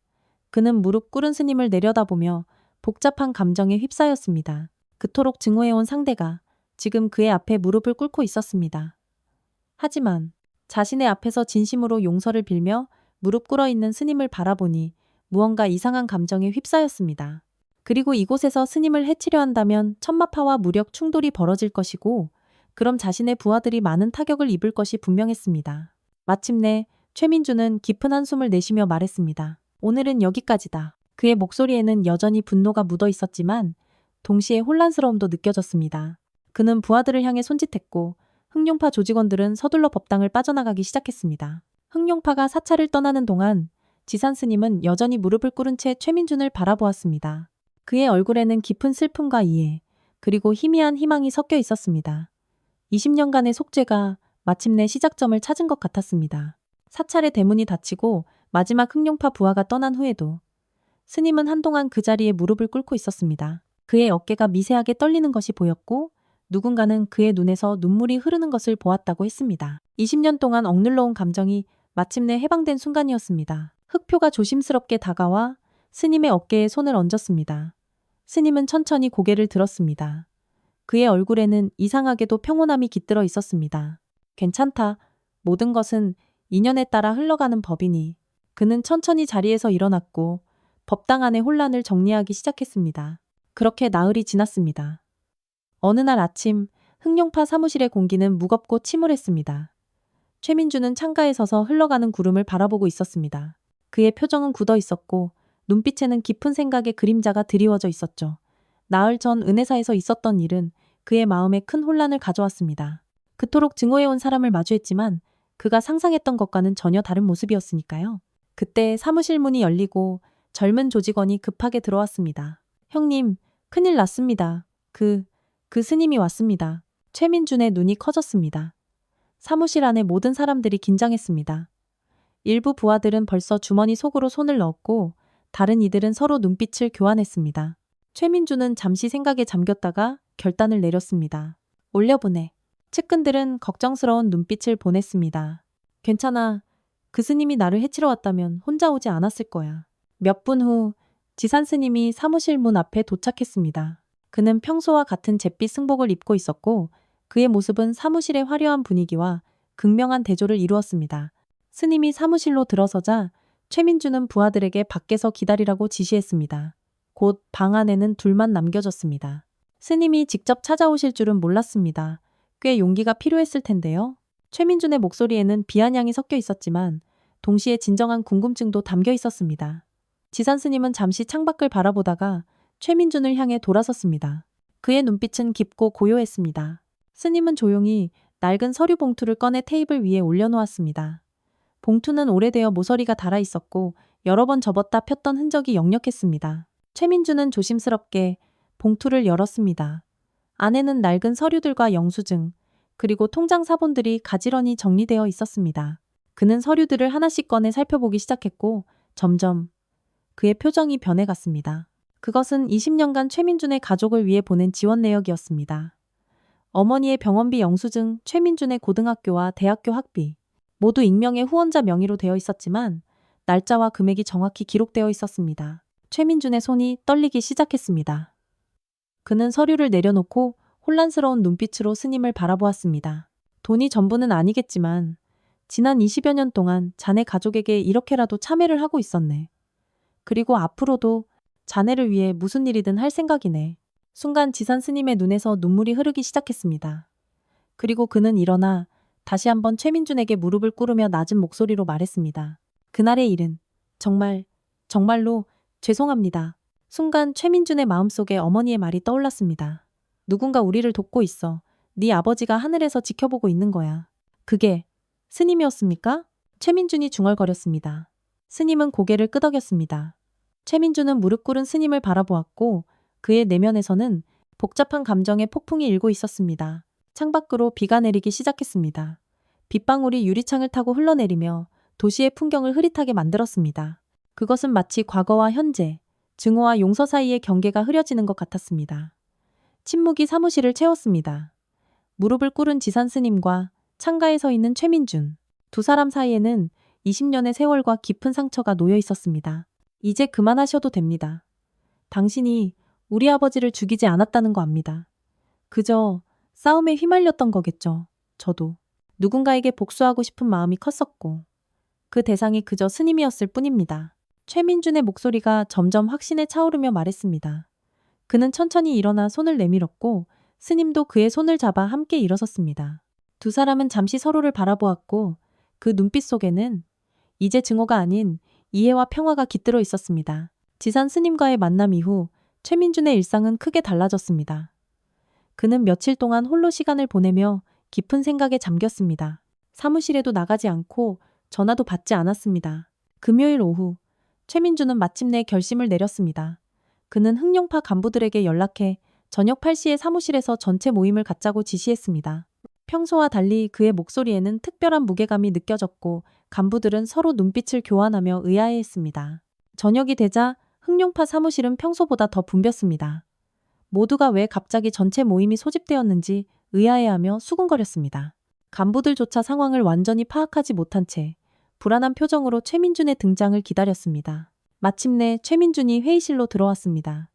그는 무릎 꿇은 스님을 내려다보며 복잡한 감정에 휩싸였습니다. 그토록 증오해온 상대가 지금 그의 앞에 무릎을 꿇고 있었습니다. 하지만 자신의 앞에서 진심으로 용서를 빌며 무릎 꿇어 있는 스님을 바라보니 무언가 이상한 감정에 휩싸였습니다. 그리고 이곳에서 스님을 해치려 한다면 천마파와 무력 충돌이 벌어질 것이고 그럼 자신의 부하들이 많은 타격을 입을 것이 분명했습니다. 마침내 최민준은 깊은 한숨을 내쉬며 말했습니다. 오늘은 여기까지다. 그의 목소리에는 여전히 분노가 묻어 있었지만 동시에 혼란스러움도 느껴졌습니다. 그는 부하들을 향해 손짓했고 흑룡파 조직원들은 서둘러 법당을 빠져나가기 시작했습니다. 흑룡파가 사찰을 떠나는 동안 지산 스님은 여전히 무릎을 꿇은 채 최민준을 바라보았습니다. 그의 얼굴에는 깊은 슬픔과 이해, 그리고 희미한 희망이 섞여 있었습니다. 20년간의 속죄가 마침내 시작점을 찾은 것 같았습니다. 사찰의 대문이 닫히고 마지막 흑룡파 부하가 떠난 후에도 스님은 한동안 그 자리에 무릎을 꿇고 있었습니다. 그의 어깨가 미세하게 떨리는 것이 보였고 누군가는 그의 눈에서 눈물이 흐르는 것을 보았다고 했습니다. 20년 동안 억눌러온 감정이 마침내 해방된 순간이었습니다. 흑표가 조심스럽게 다가와 스님의 어깨에 손을 얹었습니다. 스님은 천천히 고개를 들었습니다. 그의 얼굴에는 이상하게도 평온함이 깃들어 있었습니다. 괜찮다. 모든 것은 인연에 따라 흘러가는 법이니. 그는 천천히 자리에서 일어났고 법당 안의 혼란을 정리하기 시작했습니다. 그렇게 나흘이 지났습니다. 어느 날 아침 흑룡파 사무실의 공기는 무겁고 침울했습니다. 최민준은 창가에 서서 흘러가는 구름을 바라보고 있었습니다. 그의 표정은 굳어 있었고 눈빛에는 깊은 생각의 그림자가 드리워져 있었죠. 나흘 전 은혜사에서 있었던 일은 그의 마음에 큰 혼란을 가져왔습니다. 그토록 증오해온 사람을 마주했지만 그가 상상했던 것과는 전혀 다른 모습이었으니까요. 그때 사무실 문이 열리고 젊은 조직원이 급하게 들어왔습니다. 형님, 큰일 났습니다. 그 스님이 왔습니다. 최민준의 눈이 커졌습니다. 사무실 안에 모든 사람들이 긴장했습니다. 일부 부하들은 벌써 주머니 속으로 손을 넣었고 다른 이들은 서로 눈빛을 교환했습니다. 최민준은 잠시 생각에 잠겼다가 결단을 내렸습니다. 올려보내. 측근들은 걱정스러운 눈빛을 보냈습니다. 괜찮아. 그 스님이 나를 해치러 왔다면 혼자 오지 않았을 거야. 몇 분 후 지산 스님이 사무실 문 앞에 도착했습니다. 그는 평소와 같은 잿빛 승복을 입고 있었고 그의 모습은 사무실의 화려한 분위기와 극명한 대조를 이루었습니다. 스님이 사무실로 들어서자 최민준은 부하들에게 밖에서 기다리라고 지시했습니다. 곧 방 안에는 둘만 남겨졌습니다. 스님이 직접 찾아오실 줄은 몰랐습니다. 꽤 용기가 필요했을 텐데요. 최민준의 목소리에는 비아냥이 섞여 있었지만 동시에 진정한 궁금증도 담겨 있었습니다. 지산 스님은 잠시 창밖을 바라보다가 최민준을 향해 돌아섰습니다. 그의 눈빛은 깊고 고요했습니다. 스님은 조용히 낡은 서류 봉투를 꺼내 테이블 위에 올려놓았습니다. 봉투는 오래되어 모서리가 닳아 있었고 여러 번 접었다 폈던 흔적이 역력했습니다. 최민준은 조심스럽게 봉투를 열었습니다. 안에는 낡은 서류들과 영수증, 그리고 통장 사본들이 가지런히 정리되어 있었습니다. 그는 서류들을 하나씩 꺼내 살펴보기 시작했고 점점 그의 표정이 변해갔습니다. 그것은 20년간 최민준의 가족을 위해 보낸 지원 내역이었습니다. 어머니의 병원비 영수증, 최민준의 고등학교와 대학교 학비, 모두 익명의 후원자 명의로 되어 있었지만 날짜와 금액이 정확히 기록되어 있었습니다. 최민준의 손이 떨리기 시작했습니다. 그는 서류를 내려놓고 혼란스러운 눈빛으로 스님을 바라보았습니다. 돈이 전부는 아니겠지만 지난 20여 년 동안 자네 가족에게 이렇게라도 참회를 하고 있었네. 그리고 앞으로도 자네를 위해 무슨 일이든 할 생각이네. 순간 지산 스님의 눈에서 눈물이 흐르기 시작했습니다. 그리고 그는 일어나 다시 한번 최민준에게 무릎을 꿇으며 낮은 목소리로 말했습니다. 그날의 일은 정말로 죄송합니다. 순간 최민준의 마음속에 어머니의 말이 떠올랐습니다. 누군가 우리를 돕고 있어. 네 아버지가 하늘에서 지켜보고 있는 거야. 그게 스님이었습니까? 최민준이 중얼거렸습니다. 스님은 고개를 끄덕였습니다. 최민준은 무릎 꿇은 스님을 바라보았고 그의 내면에서는 복잡한 감정의 폭풍이 일고 있었습니다. 창밖으로 비가 내리기 시작했습니다. 빗방울이 유리창을 타고 흘러내리며 도시의 풍경을 흐릿하게 만들었습니다. 그것은 마치 과거와 현재, 증오와 용서 사이의 경계가 흐려지는 것 같았습니다. 침묵이 사무실을 채웠습니다. 무릎을 꿇은 지산 스님과 창가에 서 있는 최민준. 두 사람 사이에는 20년의 세월과 깊은 상처가 놓여 있었습니다. 이제 그만하셔도 됩니다. 당신이 우리 아버지를 죽이지 않았다는 거 압니다. 그저 싸움에 휘말렸던 거겠죠. 저도 누군가에게 복수하고 싶은 마음이 컸었고 그 대상이 그저 스님이었을 뿐입니다. 최민준의 목소리가 점점 확신에 차오르며 말했습니다. 그는 천천히 일어나 손을 내밀었고 스님도 그의 손을 잡아 함께 일어섰습니다. 두 사람은 잠시 서로를 바라보았고 그 눈빛 속에는 이제 증오가 아닌 이해와 평화가 깃들어 있었습니다. 지산 스님과의 만남 이후 최민준의 일상은 크게 달라졌습니다. 그는 며칠 동안 홀로 시간을 보내며 깊은 생각에 잠겼습니다. 사무실에도 나가지 않고 전화도 받지 않았습니다. 금요일 오후 최민준은 마침내 결심을 내렸습니다. 그는 흥룡파 간부들에게 연락해 저녁 8시에 사무실에서 전체 모임을 갖자고 지시했습니다. 평소와 달리 그의 목소리에는 특별한 무게감이 느껴졌고 간부들은 서로 눈빛을 교환하며 의아해했습니다. 저녁이 되자 흥룡파 사무실은 평소보다 더 붐볐습니다. 모두가 왜 갑자기 전체 모임이 소집되었는지 의아해하며 수군거렸습니다. 간부들조차 상황을 완전히 파악하지 못한 채 불안한 표정으로 최민준의 등장을 기다렸습니다. 마침내 최민준이 회의실로 들어왔습니다.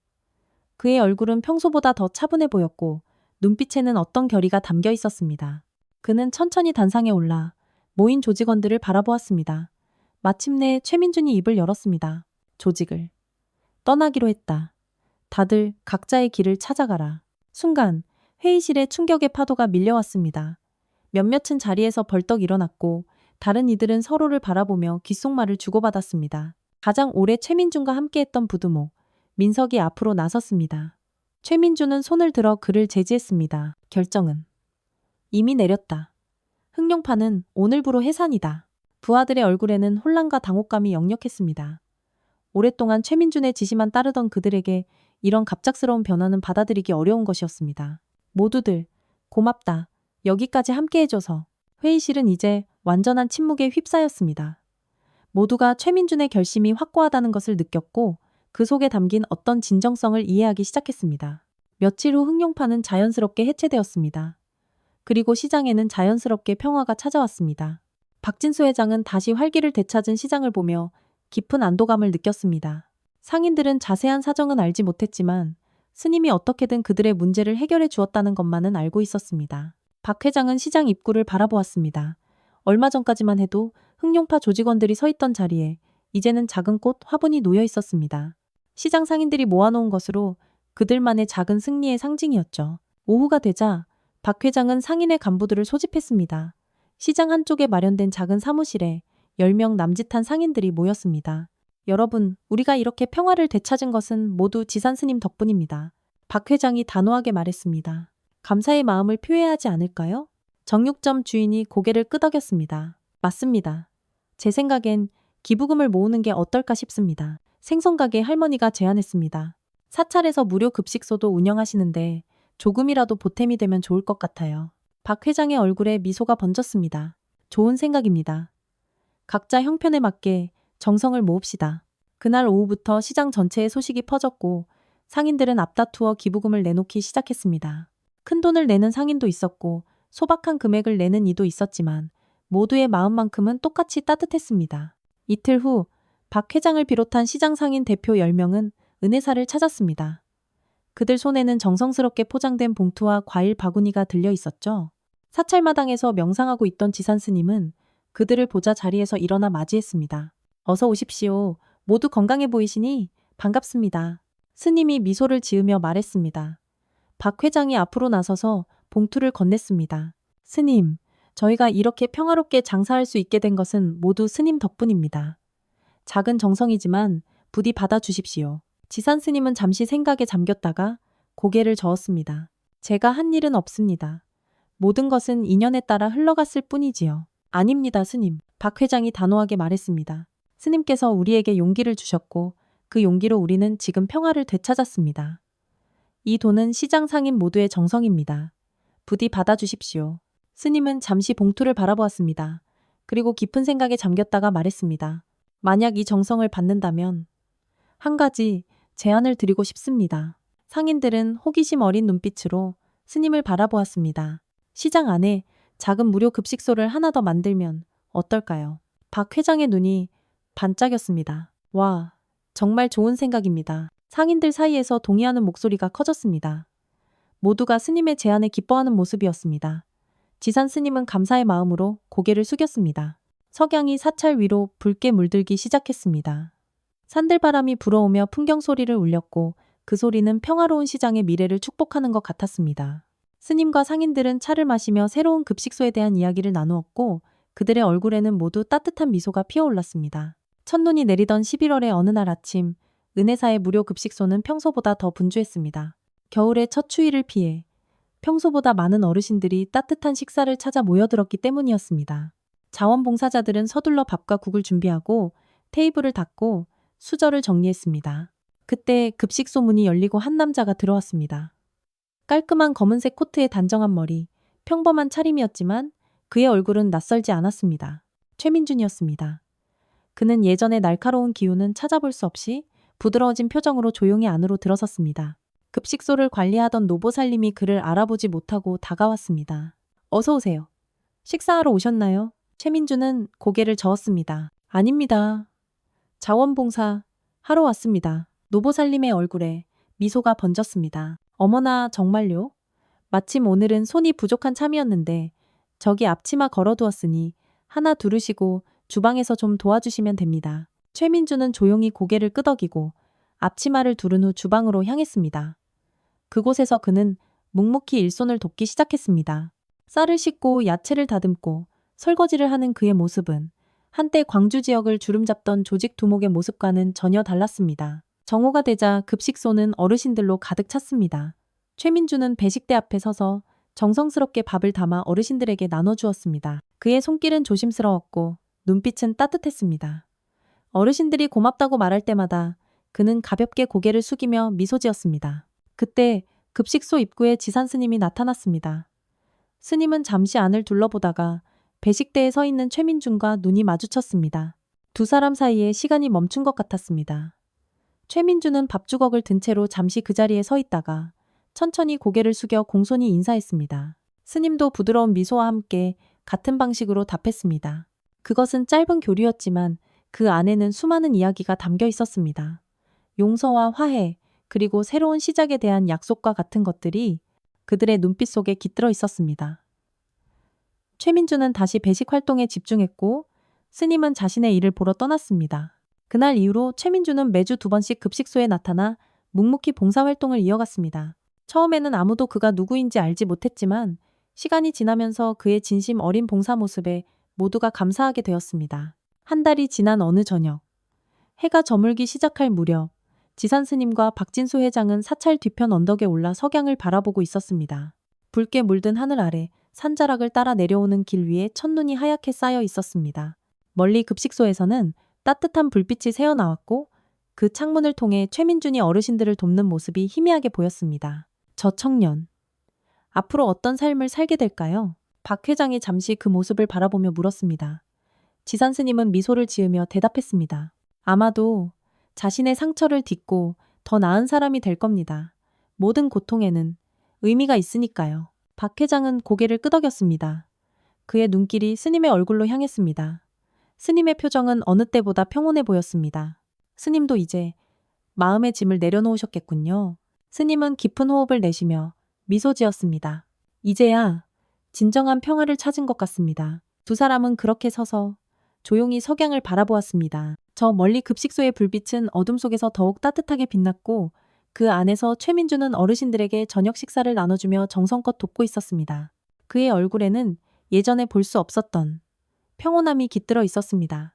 그의 얼굴은 평소보다 더 차분해 보였고 눈빛에는 어떤 결의가 담겨 있었습니다. 그는 천천히 단상에 올라 모인 조직원들을 바라보았습니다. 마침내 최민준이 입을 열었습니다. 조직을 떠나기로 했다. 다들 각자의 길을 찾아가라. 순간 회의실에 충격의 파도가 밀려왔습니다. 몇몇은 자리에서 벌떡 일어났고 다른 이들은 서로를 바라보며 귓속말을 주고받았습니다. 가장 오래 최민준과 함께했던 부두목 민석이 앞으로 나섰습니다. 최민준은 손을 들어 그를 제지했습니다. 결정은 이미 내렸다. 흥룡파는 오늘부로 해산이다. 부하들의 얼굴에는 혼란과 당혹감이 역력했습니다. 오랫동안 최민준의 지시만 따르던 그들에게 이런 갑작스러운 변화는 받아들이기 어려운 것이었습니다. 모두들 고맙다. 여기까지 함께해줘서. 회의실은 이제 완전한 침묵에 휩싸였습니다. 모두가 최민준의 결심이 확고하다는 것을 느꼈고 그 속에 담긴 어떤 진정성을 이해하기 시작했습니다. 며칠 후 흥룡파는 자연스럽게 해체되었습니다. 그리고 시장에는 자연스럽게 평화가 찾아왔습니다. 박진수 회장은 다시 활기를 되찾은 시장을 보며 깊은 안도감을 느꼈습니다. 상인들은 자세한 사정은 알지 못했지만 스님이 어떻게든 그들의 문제를 해결해 주었다는 것만은 알고 있었습니다. 박 회장은 시장 입구를 바라보았습니다. 얼마 전까지만 해도 흥룡파 조직원들이 서 있던 자리에 이제는 작은 꽃 화분이 놓여 있었습니다. 시장 상인들이 모아놓은 것으로 그들만의 작은 승리의 상징이었죠. 오후가 되자 박 회장은 상인의 간부들을 소집했습니다. 시장 한쪽에 마련된 작은 사무실에 10명 남짓한 상인들이 모였습니다. 여러분, 우리가 이렇게 평화를 되찾은 것은 모두 지산 스님 덕분입니다. 박 회장이 단호하게 말했습니다. 감사의 마음을 표해야 하지 않을까요? 정육점 주인이 고개를 끄덕였습니다. 맞습니다. 제 생각엔 기부금을 모으는 게 어떨까 싶습니다. 생선가게 할머니가 제안했습니다. 사찰에서 무료 급식소도 운영하시는데 조금이라도 보탬이 되면 좋을 것 같아요. 박 회장의 얼굴에 미소가 번졌습니다. 좋은 생각입니다. 각자 형편에 맞게 정성을 모읍시다. 그날 오후부터 시장 전체에 소식이 퍼졌고 상인들은 앞다투어 기부금을 내놓기 시작했습니다. 큰 돈을 내는 상인도 있었고 소박한 금액을 내는 이도 있었지만 모두의 마음만큼은 똑같이 따뜻했습니다. 이틀 후 박 회장을 비롯한 시장 상인 대표 10명은 은혜사를 찾았습니다. 그들 손에는 정성스럽게 포장된 봉투와 과일 바구니가 들려 있었죠. 사찰마당에서 명상하고 있던 지산 스님은 그들을 보자 자리에서 일어나 맞이했습니다. 어서 오십시오. 모두 건강해 보이시니 반갑습니다. 스님이 미소를 지으며 말했습니다. 박 회장이 앞으로 나서서 봉투를 건넸습니다. 스님, 저희가 이렇게 평화롭게 장사할 수 있게 된 것은 모두 스님 덕분입니다. 작은 정성이지만 부디 받아주십시오. 지산 스님은 잠시 생각에 잠겼다가 고개를 저었습니다. 제가 한 일은 없습니다. 모든 것은 인연에 따라 흘러갔을 뿐이지요. 아닙니다, 스님. 박 회장이 단호하게 말했습니다. 스님께서 우리에게 용기를 주셨고 그 용기로 우리는 지금 평화를 되찾았습니다. 이 돈은 시장 상인 모두의 정성입니다. 부디 받아주십시오. 스님은 잠시 봉투를 바라보았습니다. 그리고 깊은 생각에 잠겼다가 말했습니다. 만약 이 정성을 받는다면 한 가지 제안을 드리고 싶습니다. 상인들은 호기심 어린 눈빛으로 스님을 바라보았습니다. 시장 안에 작은 무료 급식소를 하나 더 만들면 어떨까요? 박 회장의 눈이 반짝였습니다. 와, 정말 좋은 생각입니다. 상인들 사이에서 동의하는 목소리가 커졌습니다. 모두가 스님의 제안에 기뻐하는 모습이었습니다. 지산 스님은 감사의 마음으로 고개를 숙였습니다. 석양이 사찰 위로 붉게 물들기 시작했습니다. 산들바람이 불어오며 풍경 소리를 울렸고 그 소리는 평화로운 시장의 미래를 축복하는 것 같았습니다. 스님과 상인들은 차를 마시며 새로운 급식소에 대한 이야기를 나누었고 그들의 얼굴에는 모두 따뜻한 미소가 피어올랐습니다. 첫눈이 내리던 11월의 어느 날 아침, 은혜사의 무료 급식소는 평소보다 더 분주했습니다. 겨울의 첫 추위를 피해 평소보다 많은 어르신들이 따뜻한 식사를 찾아 모여들었기 때문이었습니다. 자원봉사자들은 서둘러 밥과 국을 준비하고 테이블을 닦고 수저를 정리했습니다. 그때 급식소 문이 열리고 한 남자가 들어왔습니다. 깔끔한 검은색 코트에 단정한 머리, 평범한 차림이었지만 그의 얼굴은 낯설지 않았습니다. 최민준이었습니다. 그는 예전의 날카로운 기운은 찾아볼 수 없이 부드러워진 표정으로 조용히 안으로 들어섰습니다. 급식소를 관리하던 노보살님이 그를 알아보지 못하고 다가왔습니다. 어서 오세요. 식사하러 오셨나요? 최민준은 고개를 저었습니다. 아닙니다. 자원봉사 하러 왔습니다. 노보살님의 얼굴에 미소가 번졌습니다. 어머나 정말요? 마침 오늘은 손이 부족한 참이었는데 저기 앞치마 걸어두었으니 하나 두르시고 주방에서 좀 도와주시면 됩니다. 최민주는 조용히 고개를 끄덕이고 앞치마를 두른 후 주방으로 향했습니다. 그곳에서 그는 묵묵히 일손을 돕기 시작했습니다. 쌀을 씻고 야채를 다듬고 설거지를 하는 그의 모습은 한때 광주 지역을 주름잡던 조직 두목의 모습과는 전혀 달랐습니다. 정오가 되자 급식소는 어르신들로 가득 찼습니다. 최민주는 배식대 앞에 서서 정성스럽게 밥을 담아 어르신들에게 나눠주었습니다. 그의 손길은 조심스러웠고 눈빛은 따뜻했습니다. 어르신들이 고맙다고 말할 때마다 그는 가볍게 고개를 숙이며 미소 지었습니다. 그때 급식소 입구에 지산 스님이 나타났습니다. 스님은 잠시 안을 둘러보다가 배식대에 서 있는 최민준과 눈이 마주쳤습니다. 두 사람 사이에 시간이 멈춘 것 같았습니다. 최민준은 밥주걱을 든 채로 잠시 그 자리에 서 있다가 천천히 고개를 숙여 공손히 인사했습니다. 스님도 부드러운 미소와 함께 같은 방식으로 답했습니다. 그것은 짧은 교류였지만 그 안에는 수많은 이야기가 담겨 있었습니다. 용서와 화해, 그리고 새로운 시작에 대한 약속과 같은 것들이 그들의 눈빛 속에 깃들어 있었습니다. 최민주는 다시 배식 활동에 집중했고 스님은 자신의 일을 보러 떠났습니다. 그날 이후로 최민주는 매주 2번씩 급식소에 나타나 묵묵히 봉사활동을 이어갔습니다. 처음에는 아무도 그가 누구인지 알지 못했지만 시간이 지나면서 그의 진심 어린 봉사 모습에 모두가 감사하게 되었습니다. 한 달이 지난 어느 저녁, 해가 저물기 시작할 무렵 지산 스님과 박진수 회장은 사찰 뒤편 언덕에 올라 석양을 바라보고 있었습니다. 붉게 물든 하늘 아래 산자락을 따라 내려오는 길 위에 첫눈이 하얗게 쌓여 있었습니다. 멀리 급식소에서는 따뜻한 불빛이 새어나왔고 그 창문을 통해 최민준이 어르신들을 돕는 모습이 희미하게 보였습니다. 저 청년, 앞으로 어떤 삶을 살게 될까요? 박 회장이 잠시 그 모습을 바라보며 물었습니다. 지산 스님은 미소를 지으며 대답했습니다. 아마도 자신의 상처를 딛고 더 나은 사람이 될 겁니다. 모든 고통에는 의미가 있으니까요. 박 회장은 고개를 끄덕였습니다. 그의 눈길이 스님의 얼굴로 향했습니다. 스님의 표정은 어느 때보다 평온해 보였습니다. 스님도 이제 마음의 짐을 내려놓으셨겠군요. 스님은 깊은 호흡을 내쉬며 미소 지었습니다. 이제야 진정한 평화를 찾은 것 같습니다. 두 사람은 그렇게 서서 조용히 석양을 바라보았습니다. 저 멀리 급식소의 불빛은 어둠 속에서 더욱 따뜻하게 빛났고 그 안에서 최민주는 어르신들에게 저녁 식사를 나눠주며 정성껏 돕고 있었습니다. 그의 얼굴에는 예전에 볼 수 없었던 평온함이 깃들어 있었습니다.